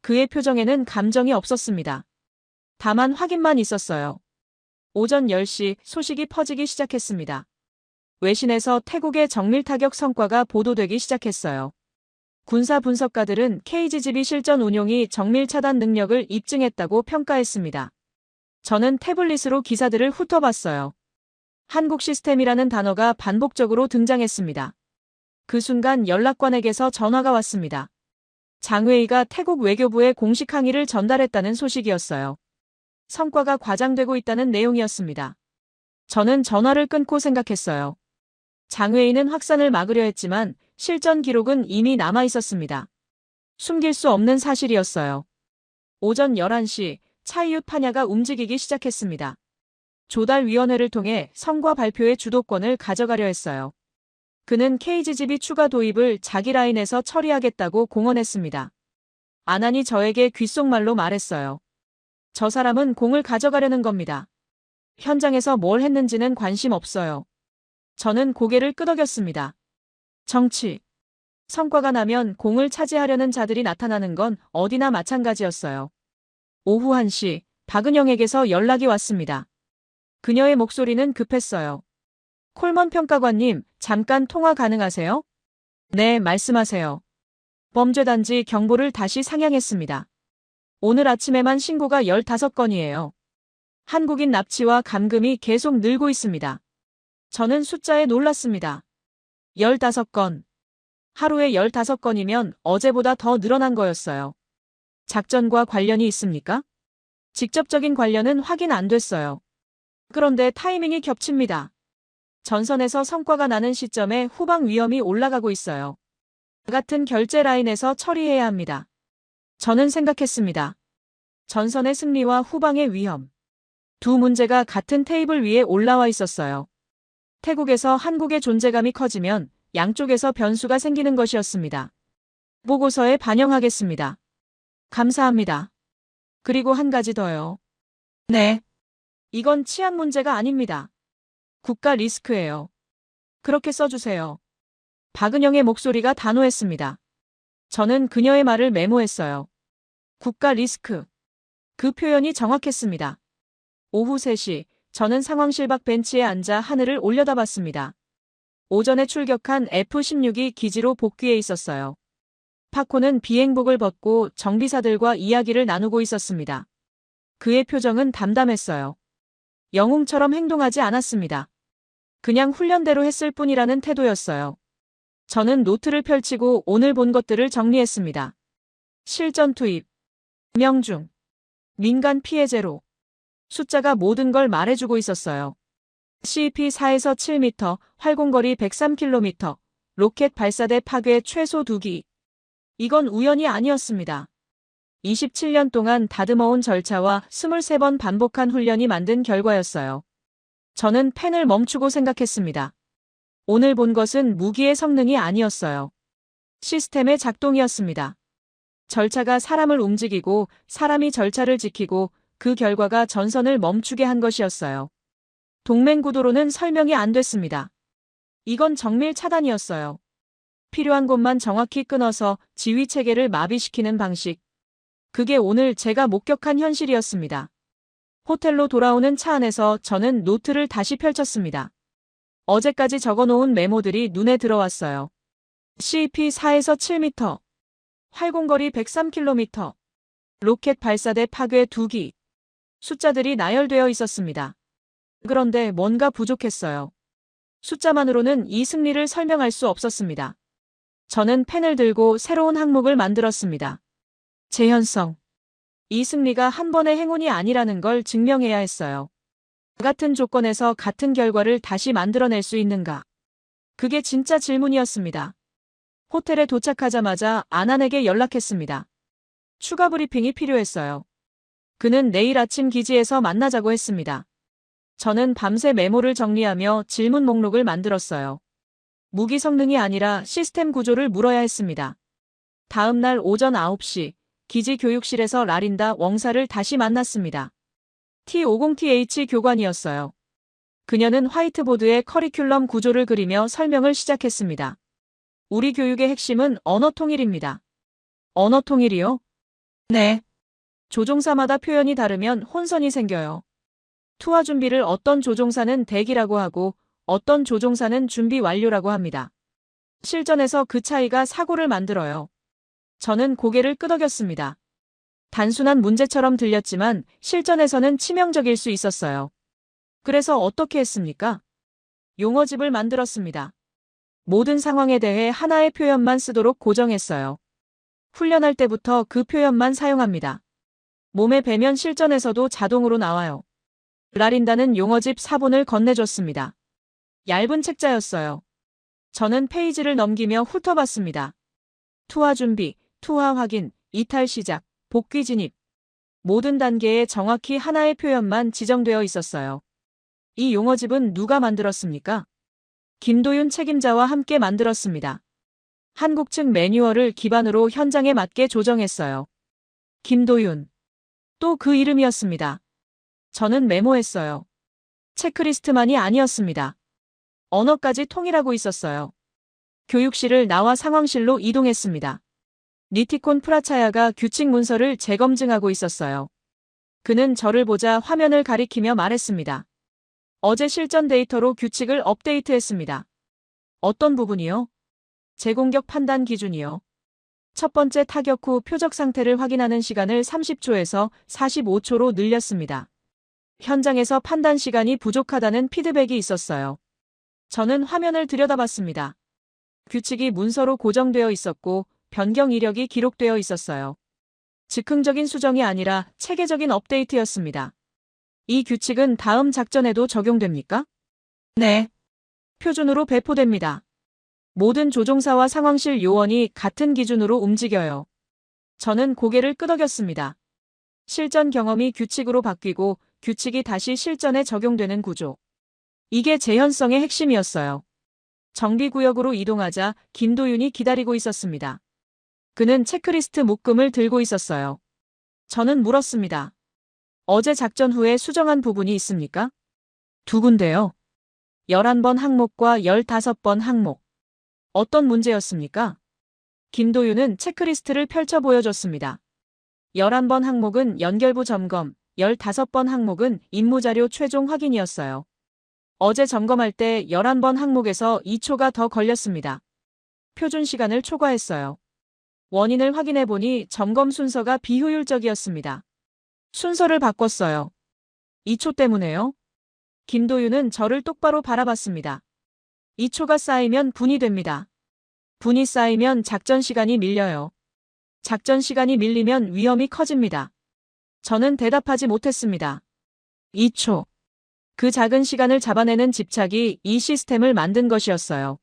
그의 표정에는 감정이 없었습니다. 다만 확인만 있었어요. 오전 10시 소식이 퍼지기 시작했습니다. 외신에서 태국의 정밀 타격 성과가 보도되기 시작했어요. 군사 분석가들은 KGB 실전 운용이 정밀 차단 능력을 입증했다고 평가했습니다. 저는 태블릿으로 기사들을 훑어봤어요. 한국 시스템이라는 단어가 반복적으로 등장했습니다. 그 순간 연락관에게서 전화가 왔습니다. 장웨이가 태국 외교부에 공식 항의를 전달했다는 소식이었어요. 성과가 과장되고 있다는 내용이었습니다. 저는 전화를 끊고 생각했어요. 장웨이는 확산을 막으려 했지만 실전 기록은 이미 남아 있었습니다. 숨길 수 없는 사실이었어요. 오전 11시 차이읒 파냐가 움직이기 시작했습니다. 조달위원회를 통해 성과 발표의 주도권을 가져가려 했어요. 그는 KGB 추가 도입을 자기 라인에서 처리하겠다고 공언했습니다. 아난이 저에게 귓속말로 말했어요. 저 사람은 공을 가져가려는 겁니다. 현장에서 뭘 했는지는 관심 없어요. 저는 고개를 끄덕였습니다. 정치. 성과가 나면 공을 차지하려는 자들이 나타나는 건 어디나 마찬가지였어요. 오후 1시 박은영에게서 연락이 왔습니다. 그녀의 목소리는 급했어요. 콜먼 평가관님, 잠깐 통화 가능하세요? 네, 말씀하세요. 범죄단지 경보를 다시 상향했습니다. 오늘 아침에만 신고가 15건이에요. 한국인 납치와 감금이 계속 늘고 있습니다. 저는 숫자에 놀랐습니다. 15건. 하루에 15건이면 어제보다 더 늘어난 거였어요. 작전과 관련이 있습니까? 직접적인 관련은 확인 안 됐어요. 그런데 타이밍이 겹칩니다. 전선에서 성과가 나는 시점에 후방 위험이 올라가고 있어요. 같은 결제 라인에서 처리해야 합니다. 저는 생각했습니다. 전선의 승리와 후방의 위험. 두 문제가 같은 테이블 위에 올라와 있었어요. 태국에서 한국의 존재감이 커지면 양쪽에서 변수가 생기는 것이었습니다. 보고서에 반영하겠습니다. 감사합니다. 그리고 한 가지 더요. 네. 이건 치안 문제가 아닙니다. 국가 리스크예요. 그렇게 써주세요. 박은영의 목소리가 단호했습니다. 저는 그녀의 말을 메모했어요. 국가 리스크. 그 표현이 정확했습니다. 오후 3시, 저는 상황실 밖 벤치에 앉아 하늘을 올려다봤습니다. 오전에 출격한 F-16이 기지로 복귀해 있었어요. 파코는 비행복을 벗고 정비사들과 이야기를 나누고 있었습니다. 그의 표정은 담담했어요. 영웅처럼 행동하지 않았습니다. 그냥 훈련대로 했을 뿐이라는 태도였어요. 저는 노트를 펼치고 오늘 본 것들을 정리했습니다. 실전 투입, 명중, 민간 피해 제로. 숫자가 모든 걸 말해주고 있었어요. CP 4에서 7m, 활공거리 103km, 로켓 발사대 파괴 최소 2기. 이건 우연이 아니었습니다. 27년 동안 다듬어온 절차와 23번 반복한 훈련이 만든 결과였어요. 저는 펜을 멈추고 생각했습니다. 오늘 본 것은 무기의 성능이 아니었어요. 시스템의 작동이었습니다. 절차가 사람을 움직이고 사람이 절차를 지키고 그 결과가 전선을 멈추게 한 것이었어요. 동맹 구도로는 설명이 안 됐습니다. 이건 정밀 차단이었어요. 필요한 곳만 정확히 끊어서 지휘 체계를 마비시키는 방식. 그게 오늘 제가 목격한 현실이었습니다. 호텔로 돌아오는 차 안에서 저는 노트를 다시 펼쳤습니다. 어제까지 적어놓은 메모들이 눈에 들어왔어요. CP 4에서 7m, 활공거리 103km, 로켓 발사대 파괴 2기. 숫자들이 나열되어 있었습니다. 그런데 뭔가 부족했어요. 숫자만으로는 이 승리를 설명할 수 없었습니다. 저는 펜을 들고 새로운 항목을 만들었습니다. 재현성. 이 승리가 한 번의 행운이 아니라는 걸 증명해야 했어요. 같은 조건에서 같은 결과를 다시 만들어낼 수 있는가? 그게 진짜 질문이었습니다. 호텔에 도착하자마자 아난에게 연락했습니다. 추가 브리핑이 필요했어요. 그는 내일 아침 기지에서 만나자고 했습니다. 저는 밤새 메모를 정리하며 질문 목록을 만들었어요. 무기 성능이 아니라 시스템 구조를 물어야 했습니다. 다음 날 오전 9시, 기지 교육실에서 라린다 웡사를 다시 만났습니다. T50TH 교관이었어요. 그녀는 화이트보드에 커리큘럼 구조를 그리며 설명을 시작했습니다. 우리 교육의 핵심은 언어 통일입니다. 언어 통일이요? 네. 조종사마다 표현이 다르면 혼선이 생겨요. 투하 준비를 어떤 조종사는 대기라고 하고 어떤 조종사는 준비 완료라고 합니다. 실전에서 그 차이가 사고를 만들어요. 저는 고개를 끄덕였습니다. 단순한 문제처럼 들렸지만 실전에서는 치명적일 수 있었어요. 그래서 어떻게 했습니까? 용어집을 만들었습니다. 모든 상황에 대해 하나의 표현만 쓰도록 고정했어요. 훈련할 때부터 그 표현만 사용합니다. 몸의 배면 실전에서도 자동으로 나와요. 라린다는 용어집 4본을 건네줬습니다. 얇은 책자였어요. 저는 페이지를 넘기며 훑어봤습니다. 투하 준비, 투하 확인, 이탈 시작, 복귀 진입. 모든 단계에 정확히 하나의 표현만 지정되어 있었어요. 이 용어집은 누가 만들었습니까? 김도윤 책임자와 함께 만들었습니다. 한국 측 매뉴얼을 기반으로 현장에 맞게 조정했어요. 김도윤. 또 그 이름이었습니다. 저는 메모했어요. 체크리스트만이 아니었습니다. 언어까지 통일하고 있었어요. 교육실을 나와 상황실로 이동했습니다. 니티콘 프라차야가 규칙 문서를 재검증하고 있었어요. 그는 저를 보자 화면을 가리키며 말했습니다. 어제 실전 데이터로 규칙을 업데이트했습니다. 어떤 부분이요? 재공격 판단 기준이요. 첫 번째 타격 후 표적 상태를 확인하는 시간을 30초에서 45초로 늘렸습니다. 현장에서 판단 시간이 부족하다는 피드백이 있었어요. 저는 화면을 들여다봤습니다. 규칙이 문서로 고정되어 있었고 변경 이력이 기록되어 있었어요. 즉흥적인 수정이 아니라 체계적인 업데이트였습니다. 이 규칙은 다음 작전에도 적용됩니까? 네. 표준으로 배포됩니다. 모든 조종사와 상황실 요원이 같은 기준으로 움직여요. 저는 고개를 끄덕였습니다. 실전 경험이 규칙으로 바뀌고 규칙이 다시 실전에 적용되는 구조. 이게 재현성의 핵심이었어요. 정비구역으로 이동하자 김도윤이 기다리고 있었습니다. 그는 체크리스트 묶음을 들고 있었어요. 저는 물었습니다. 어제 작전 후에 수정한 부분이 있습니까? 두 군데요. 11번 항목과 15번 항목. 어떤 문제였습니까? 김도윤은 체크리스트를 펼쳐 보여줬습니다. 11번 항목은 연결부 점검, 15번 항목은 임무자료 최종 확인이었어요. 어제 점검할 때 11번 항목에서 2초가 더 걸렸습니다. 표준 시간을 초과했어요. 원인을 확인해보니 점검 순서가 비효율적이었습니다. 순서를 바꿨어요. 2초 때문에요? 김도윤은 저를 똑바로 바라봤습니다. 2초가 쌓이면 분이 됩니다. 분이 쌓이면 작전 시간이 밀려요. 작전 시간이 밀리면 위험이 커집니다. 저는 대답하지 못했습니다. 2초. 그 작은 시간을 잡아내는 집착이 이 시스템을 만든 것이었어요.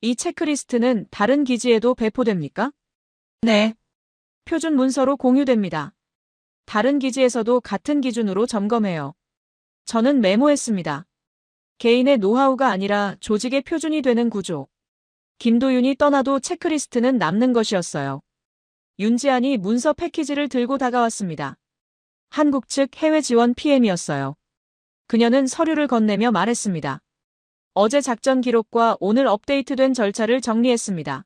이 체크리스트는 다른 기지에도 배포됩니까? 네. 표준 문서로 공유됩니다. 다른 기지에서도 같은 기준으로 점검해요. 저는 메모했습니다. 개인의 노하우가 아니라 조직의 표준이 되는 구조. 김도윤이 떠나도 체크리스트는 남는 것이었어요. 윤지안이 문서 패키지를 들고 다가왔습니다. 한국 측 해외 지원 PM이었어요. 그녀는 서류를 건네며 말했습니다. 어제 작전 기록과 오늘 업데이트된 절차를 정리했습니다.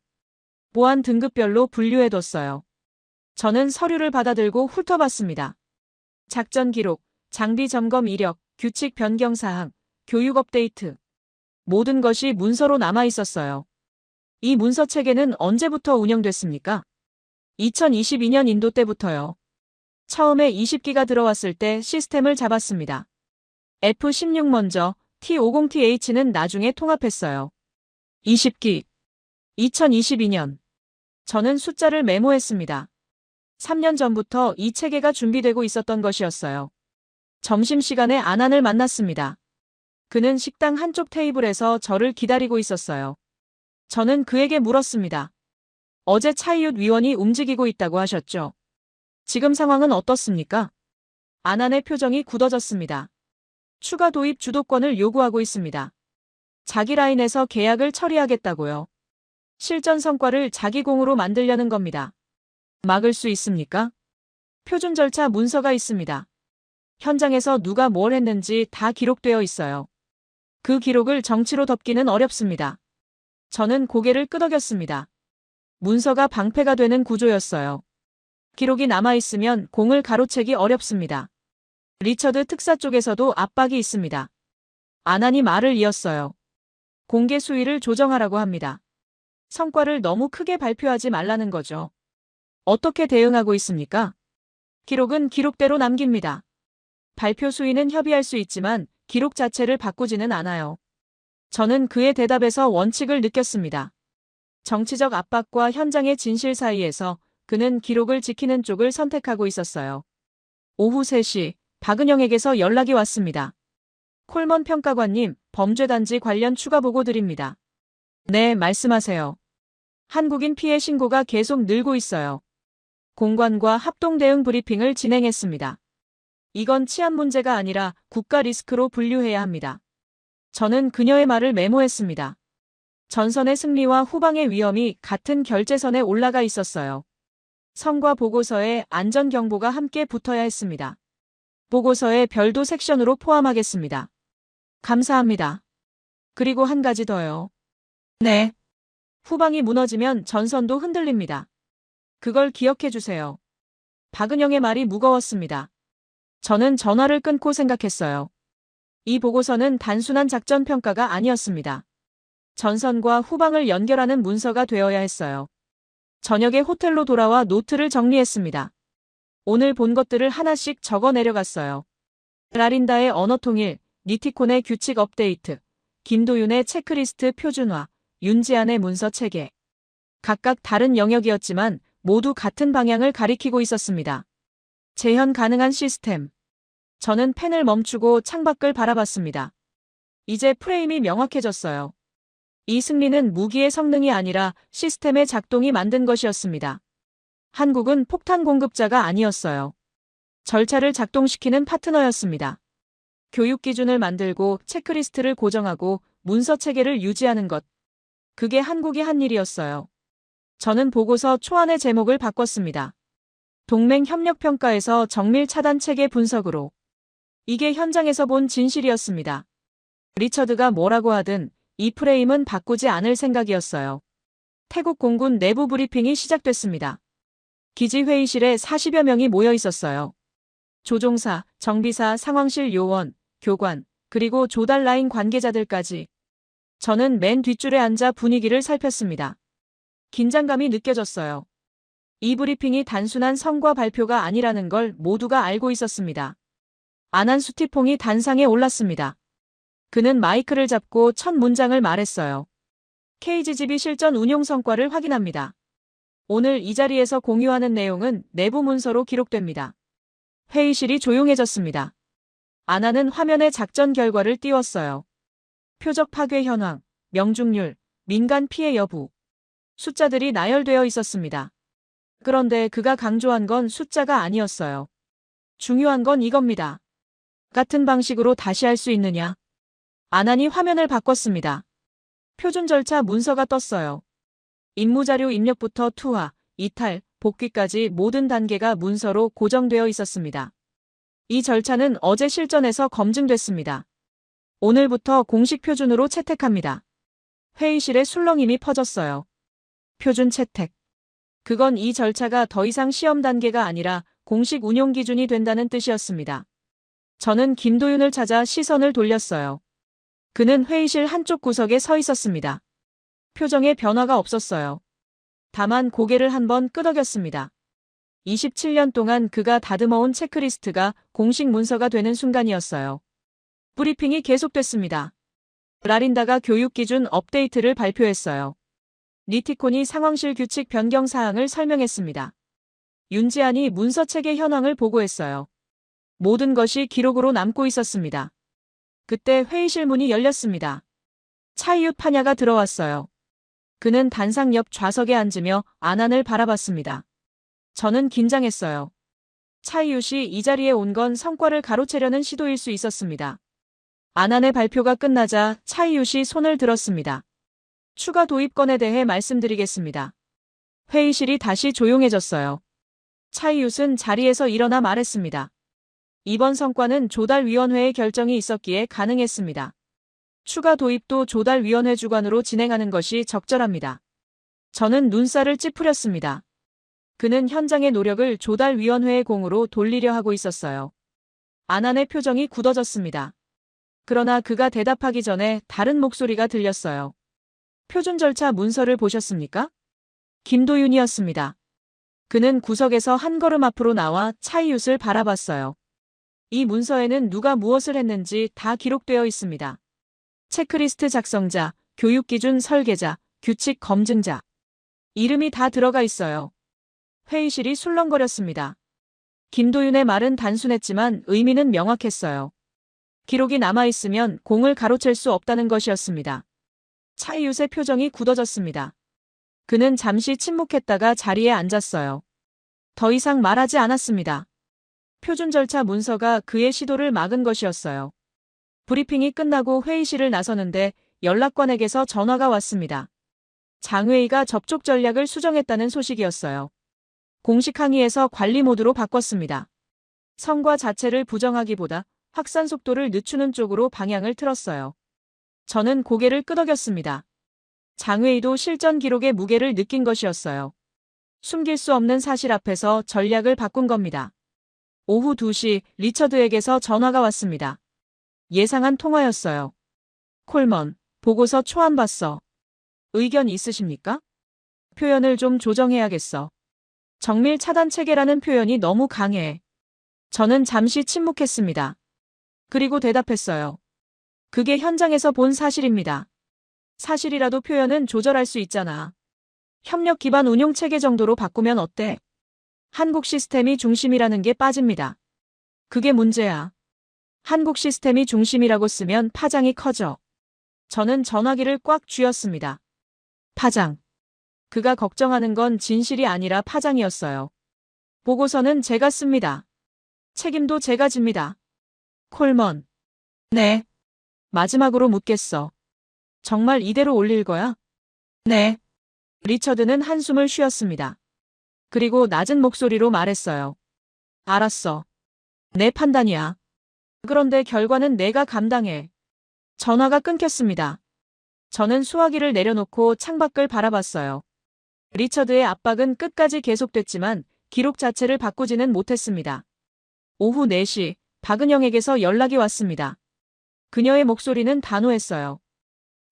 보안 등급별로 분류해뒀어요. 저는 서류를 받아들고 훑어봤습니다. 작전 기록, 장비 점검 이력, 규칙 변경 사항, 교육 업데이트. 모든 것이 문서로 남아 있었어요. 이 문서 체계는 언제부터 운영됐습니까? 2022년 인도 때부터요. 처음에 20기가 들어왔을 때 시스템을 잡았습니다. F16 먼저, T50TH는 나중에 통합했어요. 20기. 2022년. 저는 숫자를 메모했습니다. 3년 전부터 이 체계가 준비되고 있었던 것이었어요. 점심시간에 안한을 만났습니다. 그는 식당 한쪽 테이블에서 저를 기다리고 있었어요. 저는 그에게 물었습니다. 어제 차이웃 위원이 움직이고 있다고 하셨죠? 지금 상황은 어떻습니까? 안한의 표정이 굳어졌습니다. 추가 도입 주도권을 요구하고 있습니다. 자기 라인에서 계약을 처리하겠다고요. 실전 성과를 자기 공으로 만들려는 겁니다. 막을 수 있습니까? 표준 절차 문서가 있습니다. 현장에서 누가 뭘 했는지 다 기록되어 있어요. 그 기록을 정치로 덮기는 어렵습니다. 저는 고개를 끄덕였습니다. 문서가 방패가 되는 구조였어요. 기록이 남아있으면 공을 가로채기 어렵습니다. 리처드 특사 쪽에서도 압박이 있습니다. 안한이 말을 이었어요. 공개 수위를 조정하라고 합니다. 성과를 너무 크게 발표하지 말라는 거죠. 어떻게 대응하고 있습니까? 기록은 기록대로 남깁니다. 발표 수위는 협의할 수 있지만 기록 자체를 바꾸지는 않아요. 저는 그의 대답에서 원칙을 느꼈습니다. 정치적 압박과 현장의 진실 사이에서 그는 기록을 지키는 쪽을 선택하고 있었어요. 오후 3시, 박은영에게서 연락이 왔습니다. 콜먼 평가관님, 범죄단지 관련 추가 보고 드립니다. 네, 말씀하세요. 한국인 피해 신고가 계속 늘고 있어요. 공관과 합동 대응 브리핑을 진행했습니다. 이건 치안 문제가 아니라 국가 리스크로 분류해야 합니다. 저는 그녀의 말을 메모했습니다. 전선의 승리와 후방의 위험이 같은 결제선에 올라가 있었어요. 성과 보고서에 안전 경보가 함께 붙어야 했습니다. 보고서에 별도 섹션으로 포함하겠습니다. 감사합니다. 그리고 한 가지 더요. 네. 후방이 무너지면 전선도 흔들립니다. 그걸 기억해 주세요. 박은영의 말이 무거웠습니다. 저는 전화를 끊고 생각했어요. 이 보고서는 단순한 작전 평가가 아니었습니다. 전선과 후방을 연결하는 문서가 되어야 했어요. 저녁에 호텔로 돌아와 노트를 정리했습니다. 오늘 본 것들을 하나씩 적어 내려갔어요. 라린다의 언어 통일, 니티콘의 규칙 업데이트, 김도윤의 체크리스트 표준화, 윤지안의 문서 체계. 각각 다른 영역이었지만 모두 같은 방향을 가리키고 있었습니다. 재현 가능한 시스템. 저는 펜을 멈추고 창밖을 바라봤습니다. 이제 프레임이 명확해졌어요. 이 승리는 무기의 성능이 아니라 시스템의 작동이 만든 것이었습니다. 한국은 폭탄 공급자가 아니었어요. 절차를 작동시키는 파트너였습니다. 교육 기준을 만들고 체크리스트를 고정하고 문서 체계를 유지하는 것. 그게 한국이 한 일이었어요. 저는 보고서 초안의 제목을 바꿨습니다. 동맹 협력 평가에서 정밀 차단 체계 분석으로. 이게 현장에서 본 진실이었습니다. 리처드가 뭐라고 하든 이 프레임은 바꾸지 않을 생각이었어요. 태국 공군 내부 브리핑이 시작됐습니다. 기지 회의실에 40여 명이 모여 있었어요. 조종사, 정비사, 상황실 요원, 교관, 그리고 조달 라인 관계자들까지. 저는 맨 뒷줄에 앉아 분위기를 살폈습니다. 긴장감이 느껴졌어요. 이 브리핑이 단순한 성과 발표가 아니라는 걸 모두가 알고 있었습니다. 아난 수티퐁이 단상에 올랐습니다. 그는 마이크를 잡고 첫 문장을 말했어요. KGGB 실전 운용 성과를 확인합니다. 오늘 이 자리에서 공유하는 내용은 내부 문서로 기록됩니다. 회의실이 조용해졌습니다. 아나는 화면에 작전 결과를 띄웠어요. 표적 파괴 현황, 명중률, 민간 피해 여부. 숫자들이 나열되어 있었습니다. 그런데 그가 강조한 건 숫자가 아니었어요. 중요한 건 이겁니다. 같은 방식으로 다시 할 수 있느냐? 아난이 화면을 바꿨습니다. 표준 절차 문서가 떴어요. 임무자료 입력부터 투하, 이탈, 복귀까지 모든 단계가 문서로 고정되어 있었습니다. 이 절차는 어제 실전에서 검증됐습니다. 오늘부터 공식 표준으로 채택합니다. 회의실에 술렁임이 퍼졌어요. 표준 채택. 그건 이 절차가 더 이상 시험 단계가 아니라 공식 운용 기준이 된다는 뜻이었습니다. 저는 김도윤을 찾아 시선을 돌렸어요. 그는 회의실 한쪽 구석에 서 있었습니다. 표정에 변화가 없었어요. 다만 고개를 한번 끄덕였습니다. 27년 동안 그가 다듬어온 체크리스트가 공식 문서가 되는 순간이었어요. 브리핑이 계속됐습니다. 라린다가 교육기준 업데이트를 발표했어요. 리티콘이 상황실 규칙 변경 사항을 설명했습니다. 윤지안이 문서체계 현황을 보고했어요. 모든 것이 기록으로 남고 있었습니다. 그때 회의실 문이 열렸습니다. 차이윕 파냐가 들어왔어요. 그는 단상 옆 좌석에 앉으며 아난을 바라봤습니다. 저는 긴장했어요. 차이윕이 이 자리에 온 건 성과를 가로채려는 시도일 수 있었습니다. 아난의 발표가 끝나자 차이윕이 손을 들었습니다. 추가 도입건에 대해 말씀드리겠습니다. 회의실이 다시 조용해졌어요. 차이윕은 자리에서 일어나 말했습니다. 이번 성과는 조달위원회의 결정이 있었기에 가능했습니다. 추가 도입도 조달위원회 주관으로 진행하는 것이 적절합니다. 저는 눈살을 찌푸렸습니다. 그는 현장의 노력을 조달위원회의 공으로 돌리려 하고 있었어요. 아난의 표정이 굳어졌습니다. 그러나 그가 대답하기 전에 다른 목소리가 들렸어요. 표준 절차 문서를 보셨습니까? 김도윤이었습니다. 그는 구석에서 한 걸음 앞으로 나와 차이윕을 바라봤어요. 이 문서에는 누가 무엇을 했는지 다 기록되어 있습니다. 체크리스트 작성자, 교육기준 설계자, 규칙 검증자. 이름이 다 들어가 있어요. 회의실이 술렁거렸습니다. 김도윤의 말은 단순했지만 의미는 명확했어요. 기록이 남아있으면 공을 가로챌 수 없다는 것이었습니다. 차이윕의 표정이 굳어졌습니다. 그는 잠시 침묵했다가 자리에 앉았어요. 더 이상 말하지 않았습니다. 표준 절차 문서가 그의 시도를 막은 것이었어요. 브리핑이 끝나고 회의실을 나서는데 연락관에게서 전화가 왔습니다. 장회의가 접촉 전략을 수정했다는 소식이었어요. 공식 항의에서 관리 모드로 바꿨습니다. 성과 자체를 부정하기보다 확산 속도를 늦추는 쪽으로 방향을 틀었어요. 저는 고개를 끄덕였습니다. 장회의도 실전 기록의 무게를 느낀 것이었어요. 숨길 수 없는 사실 앞에서 전략을 바꾼 겁니다. 오후 2시 리처드에게서 전화가 왔습니다. 예상한 통화였어요. 콜먼, 보고서 초안 봤어. 의견 있으십니까? 표현을 좀 조정해야겠어. 정밀 차단 체계라는 표현이 너무 강해. 저는 잠시 침묵했습니다. 그리고 대답했어요. 그게 현장에서 본 사실입니다. 사실이라도 표현은 조절할 수 있잖아. 협력 기반 운용 체계 정도로 바꾸면 어때? 한국 시스템이 중심이라는 게 빠집니다. 그게 문제야. 한국 시스템이 중심이라고 쓰면 파장이 커져. 저는 전화기를 꽉 쥐었습니다. 파장. 그가 걱정하는 건 진실이 아니라 파장이었어요. 보고서는 제가 씁니다. 책임도 제가 집니다. 콜먼. 네. 마지막으로 묻겠어. 정말 이대로 올릴 거야? 네. 리처드는 한숨을 쉬었습니다. 그리고 낮은 목소리로 말했어요. 알았어. 내 판단이야. 그런데 결과는 내가 감당해. 전화가 끊겼습니다. 저는 수화기를 내려놓고 창밖을 바라봤어요. 리처드의 압박은 끝까지 계속됐지만 기록 자체를 바꾸지는 못했습니다. 오후 4시 박은영에게서 연락이 왔습니다. 그녀의 목소리는 단호했어요.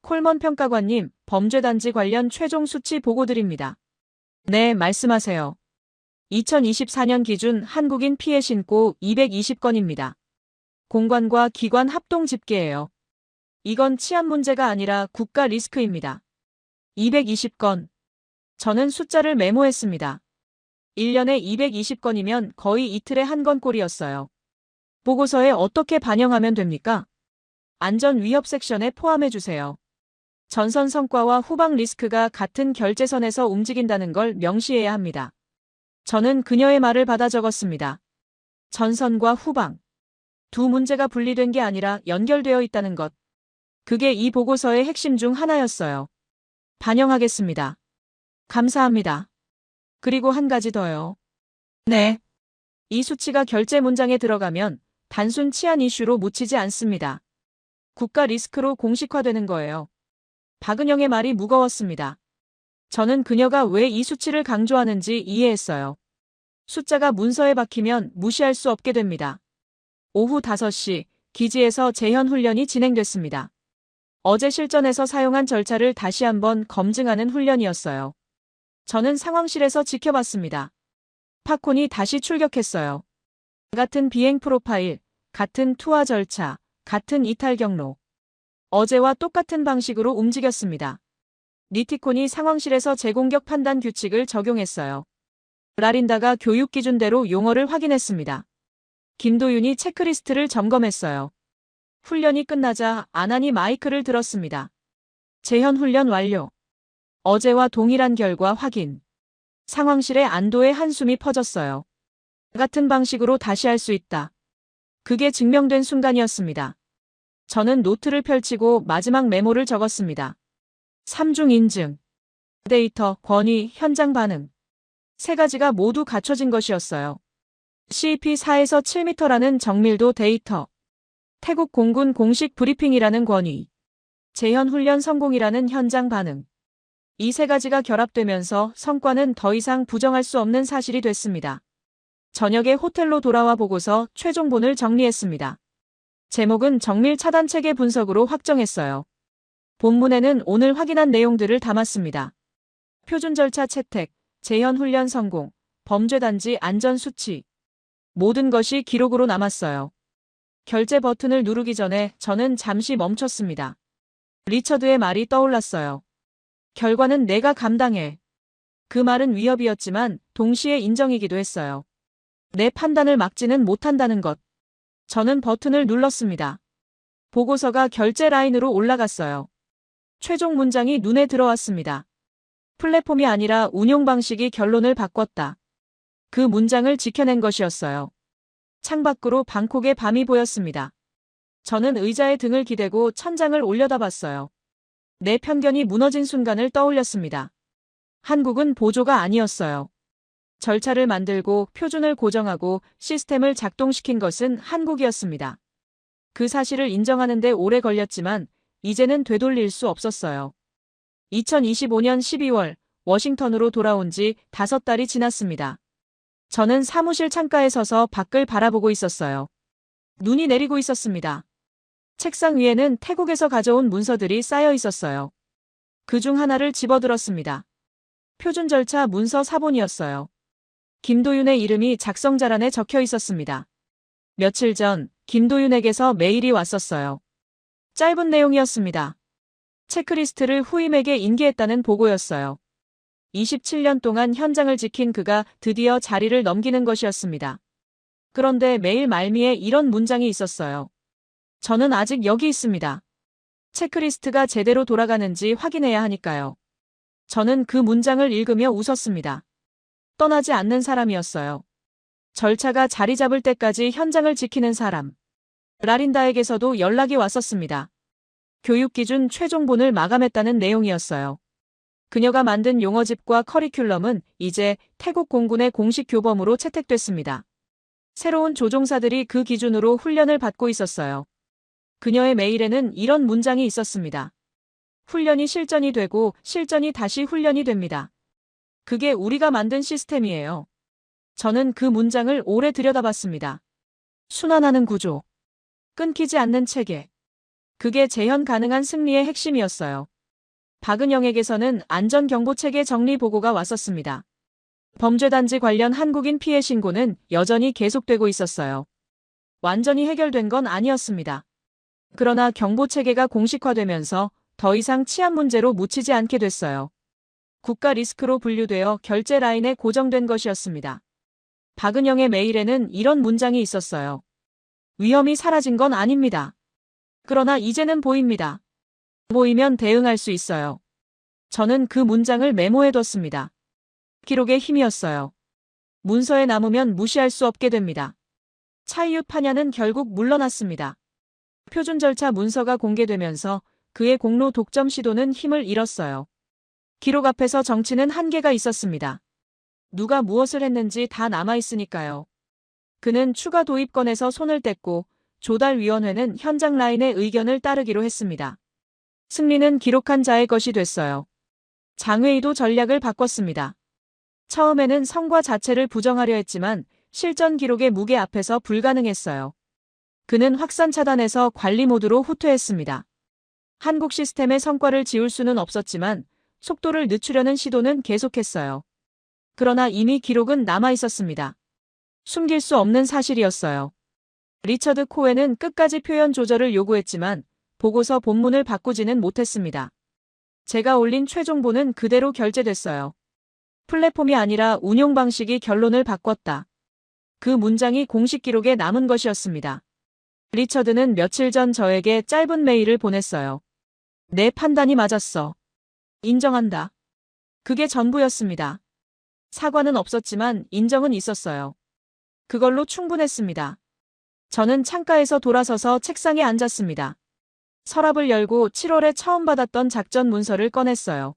콜먼 평가관님, 범죄단지 관련 최종 수치 보고드립니다. 네, 말씀하세요. 2024년 기준 한국인 피해 신고 220건입니다. 공관과 기관 합동 집계예요. 이건 치안 문제가 아니라 국가 리스크입니다. 220건. 저는 숫자를 메모했습니다. 1년에 220건이면 거의 이틀에 한 건꼴이었어요. 보고서에 어떻게 반영하면 됩니까? 안전 위협 섹션에 포함해주세요. 전선 성과와 후방 리스크가 같은 결제선에서 움직인다는 걸 명시해야 합니다. 저는 그녀의 말을 받아 적었습니다. 전선과 후방. 두 문제가 분리된 게 아니라 연결되어 있다는 것. 그게 이 보고서의 핵심 중 하나였어요. 반영하겠습니다. 감사합니다. 그리고 한 가지 더요. 네. 이 수치가 결제 문장에 들어가면 단순 치안 이슈로 묻히지 않습니다. 국가 리스크로 공식화되는 거예요. 박은영의 말이 무거웠습니다. 저는 그녀가 왜 이 수치를 강조하는지 이해했어요. 숫자가 문서에 박히면 무시할 수 없게 됩니다. 오후 5시 기지에서 재현 훈련이 진행됐습니다. 어제 실전에서 사용한 절차를 다시 한번 검증하는 훈련이었어요. 저는 상황실에서 지켜봤습니다. 파콘이 다시 출격했어요. 같은 비행 프로파일, 같은 투하 절차, 같은 이탈 경로. 어제와 똑같은 방식으로 움직였습니다. 리티콘이 상황실에서 재공격 판단 규칙을 적용했어요. 라린다가 교육 기준대로 용어를 확인했습니다. 김도윤이 체크리스트를 점검했어요. 훈련이 끝나자 아난이 마이크를 들었습니다. 재현 훈련 완료. 어제와 동일한 결과 확인. 상황실에 안도의 한숨이 퍼졌어요. 같은 방식으로 다시 할 수 있다. 그게 증명된 순간이었습니다. 저는 노트를 펼치고 마지막 메모를 적었습니다. 3중 인증. 데이터, 권위, 현장 반응. 세 가지가 모두 갖춰진 것이었어요. CP 4에서 7m라는 정밀도 데이터. 태국 공군 공식 브리핑이라는 권위. 재현 훈련 성공이라는 현장 반응. 이 세 가지가 결합되면서 성과는 더 이상 부정할 수 없는 사실이 됐습니다. 저녁에 호텔로 돌아와 보고서 최종본을 정리했습니다. 제목은 정밀 차단 체계 분석으로 확정했어요. 본문에는 오늘 확인한 내용들을 담았습니다. 표준 절차 채택, 재현 훈련 성공, 범죄단지 안전 수치. 모든 것이 기록으로 남았어요. 결제 버튼을 누르기 전에 저는 잠시 멈췄습니다. 리처드의 말이 떠올랐어요. 결과는 내가 감당해. 그 말은 위협이었지만 동시에 인정이기도 했어요. 내 판단을 막지는 못한다는 것. 저는 버튼을 눌렀습니다. 보고서가 결제 라인으로 올라갔어요. 최종 문장이 눈에 들어왔습니다. 플랫폼이 아니라 운용 방식이 결론을 바꿨다. 그 문장을 지켜낸 것이었어요. 창밖으로 방콕의 밤이 보였습니다. 저는 의자에 등을 기대고 천장을 올려다봤어요. 내 편견이 무너진 순간을 떠올렸습니다. 한국은 보조가 아니었어요. 절차를 만들고 표준을 고정하고 시스템을 작동시킨 것은 한국이었습니다. 그 사실을 인정하는 데 오래 걸렸지만 이제는 되돌릴 수 없었어요. 2025년 12월 워싱턴으로 돌아온 지 5달이 지났습니다. 저는 사무실 창가에 서서 밖을 바라보고 있었어요. 눈이 내리고 있었습니다. 책상 위에는 태국에서 가져온 문서들이 쌓여 있었어요. 그중 하나를 집어들었습니다. 표준 절차 문서 사본이었어요. 김도윤의 이름이 작성자란에 적혀 있었습니다. 며칠 전 김도윤에게서 메일이 왔었어요. 짧은 내용이었습니다. 체크리스트를 후임에게 인계했다는 보고였어요. 27년 동안 현장을 지킨 그가 드디어 자리를 넘기는 것이었습니다. 그런데 메일 말미에 이런 문장이 있었어요. 저는 아직 여기 있습니다. 체크리스트가 제대로 돌아가는지 확인해야 하니까요. 저는 그 문장을 읽으며 웃었습니다. 떠나지 않는 사람이었어요. 절차가 자리 잡을 때까지 현장을 지키는 사람. 라린다에게서도 연락이 왔었습니다. 교육기준 최종본을 마감했다는 내용이었어요. 그녀가 만든 용어집과 커리큘럼은 이제 태국 공군의 공식 교범으로 채택됐습니다. 새로운 조종사들이 그 기준으로 훈련을 받고 있었어요. 그녀의 메일에는 이런 문장이 있었습니다. 훈련이 실전이 되고 실전이 다시 훈련이 됩니다. 그게 우리가 만든 시스템이에요. 저는 그 문장을 오래 들여다봤습니다. 순환하는 구조. 끊기지 않는 체계. 그게 재현 가능한 승리의 핵심이었어요. 박은영에게서는 안전경보체계 정리 보고가 왔었습니다. 범죄단지 관련 한국인 피해 신고는 여전히 계속되고 있었어요. 완전히 해결된 건 아니었습니다. 그러나 경보체계가 공식화되면서 더 이상 치안 문제로 묻히지 않게 됐어요. 국가 리스크로 분류되어 결제 라인에 고정된 것이었습니다. 박은영의 메일에는 이런 문장이 있었어요. 위험이 사라진 건 아닙니다. 그러나 이제는 보입니다. 보이면 대응할 수 있어요. 저는 그 문장을 메모해뒀습니다. 기록의 힘이었어요. 문서에 남으면 무시할 수 없게 됩니다. 차이윕 파냐는 결국 물러났습니다. 표준 절차 문서가 공개되면서 그의 공로 독점 시도는 힘을 잃었어요. 기록 앞에서 정치는 한계가 있었습니다. 누가 무엇을 했는지 다 남아있으니까요. 그는 추가 도입권에서 손을 뗐고 조달위원회는 현장 라인의 의견을 따르기로 했습니다. 승리는 기록한 자의 것이 됐어요. 장회의도 전략을 바꿨습니다. 처음에는 성과 자체를 부정하려 했지만 실전 기록의 무게 앞에서 불가능했어요. 그는 확산 차단에서 관리 모드로 후퇴했습니다. 한국 시스템의 성과를 지울 수는 없었지만 속도를 늦추려는 시도는 계속했어요. 그러나 이미 기록은 남아 있었습니다. 숨길 수 없는 사실이었어요. 리처드 코에는 끝까지 표현 조절을 요구했지만 보고서 본문을 바꾸지는 못했습니다. 제가 올린 최종본은 그대로 결제됐어요. 플랫폼이 아니라 운용 방식이 결론을 바꿨다. 그 문장이 공식 기록에 남은 것이었습니다. 리처드는 며칠 전 저에게 짧은 메일을 보냈어요. 내 판단이 맞았어. 인정한다. 그게 전부였습니다. 사과는 없었지만 인정은 있었어요. 그걸로 충분했습니다. 저는 창가에서 돌아서서 책상에 앉았습니다. 서랍을 열고 7월에 처음 받았던 작전 문서를 꺼냈어요.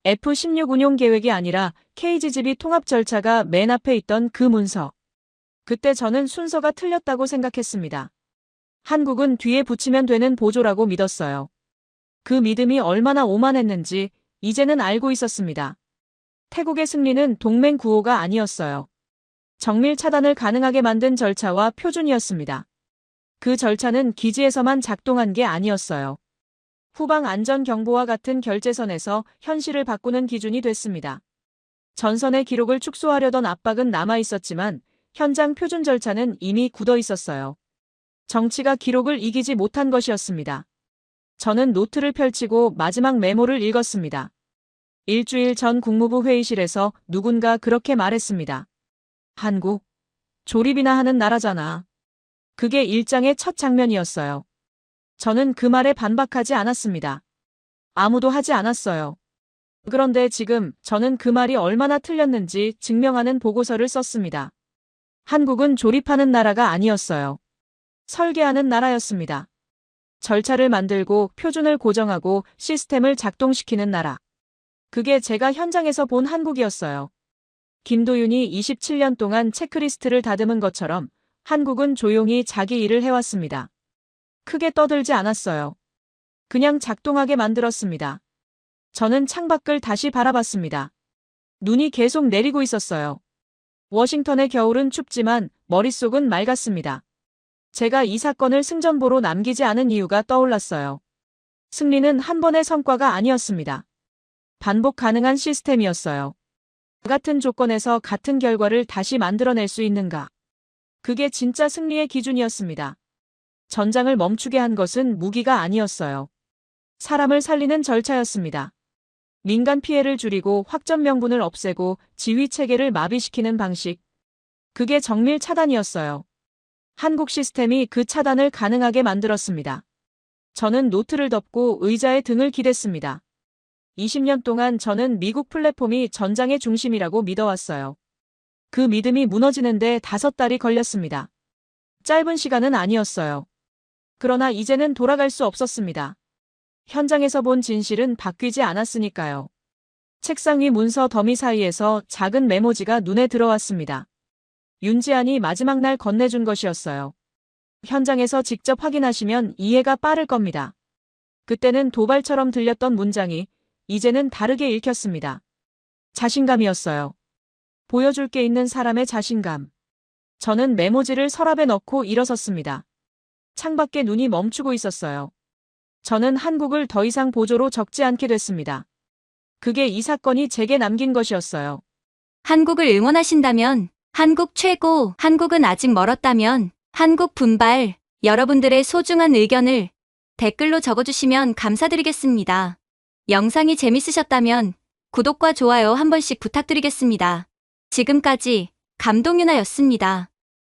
F-16 운용 계획이 아니라 KGGB 통합 절차가 맨 앞에 있던 그 문서. 그때 저는 순서가 틀렸다고 생각했습니다. 한국은 뒤에 붙이면 되는 보조라고 믿었어요. 그 믿음이 얼마나 오만했는지 이제는 알고 있었습니다. 태국의 승리는 동맹 구호가 아니었어요. 정밀 차단을 가능하게 만든 절차와 표준이었습니다. 그 절차는 기지에서만 작동한 게 아니었어요. 후방 안전 경보와 같은 결제선에서 현실을 바꾸는 기준이 됐습니다. 전선의 기록을 축소하려던 압박은 남아 있었지만 현장 표준 절차는 이미 굳어 있었어요. 정치가 기록을 이기지 못한 것이었습니다. 저는 노트를 펼치고 마지막 메모를 읽었습니다. 일주일 전 국무부 회의실에서 누군가 그렇게 말했습니다. 한국, 조립이나 하는 나라잖아. 그게 일장의 첫 장면이었어요. 저는 그 말에 반박하지 않았습니다. 아무도 하지 않았어요. 그런데 지금 저는 그 말이 얼마나 틀렸는지 증명하는 보고서를 썼습니다. 한국은 조립하는 나라가 아니었어요. 설계하는 나라였습니다. 절차를 만들고 표준을 고정하고 시스템을 작동시키는 나라. 그게 제가 현장에서 본 한국이었어요. 김도윤이 27년 동안 체크리스트를 다듬은 것처럼 한국은 조용히 자기 일을 해왔습니다. 크게 떠들지 않았어요. 그냥 작동하게 만들었습니다. 저는 창밖을 다시 바라봤습니다. 눈이 계속 내리고 있었어요. 워싱턴의 겨울은 춥지만 머릿속은 맑았습니다. 제가 이 사건을 승전보로 남기지 않은 이유가 떠올랐어요. 승리는 한 번의 성과가 아니었습니다. 반복 가능한 시스템이었어요. 같은 조건에서 같은 결과를 다시 만들어낼 수 있는가? 그게 진짜 승리의 기준이었습니다. 전장을 멈추게 한 것은 무기가 아니었어요. 사람을 살리는 절차였습니다. 민간 피해를 줄이고 확전 명분을 없애고 지휘 체계를 마비시키는 방식. 그게 정밀 차단이었어요. 한국 시스템이 그 차단을 가능하게 만들었습니다. 저는 노트를 덮고 의자에 등을 기댔습니다. 20년 동안 저는 미국 플랫폼이 전장의 중심이라고 믿어왔어요. 그 믿음이 무너지는데 5달이 걸렸습니다. 짧은 시간은 아니었어요. 그러나 이제는 돌아갈 수 없었습니다. 현장에서 본 진실은 바뀌지 않았으니까요. 책상 위 문서 더미 사이에서 작은 메모지가 눈에 들어왔습니다. 윤지안이 마지막 날 건네준 것이었어요. 현장에서 직접 확인하시면 이해가 빠를 겁니다. 그때는 도발처럼 들렸던 문장이 이제는 다르게 읽혔습니다. 자신감이었어요. 보여줄 게 있는 사람의 자신감. 저는 메모지를 서랍에 넣고 일어섰습니다. 창밖에 눈이 멈추고 있었어요. 저는 한국을 더 이상 보조로 적지 않게 됐습니다. 그게 이 사건이 제게 남긴 것이었어요. 한국을 응원하신다면, 한국 최고, 한국은 아직 멀었다면, 한국 분발, 여러분들의 소중한 의견을 댓글로 적어주시면 감사드리겠습니다. 영상이 재밌으셨다면 구독과 좋아요 한 번씩 부탁드리겠습니다. 지금까지 감동유나였습니다.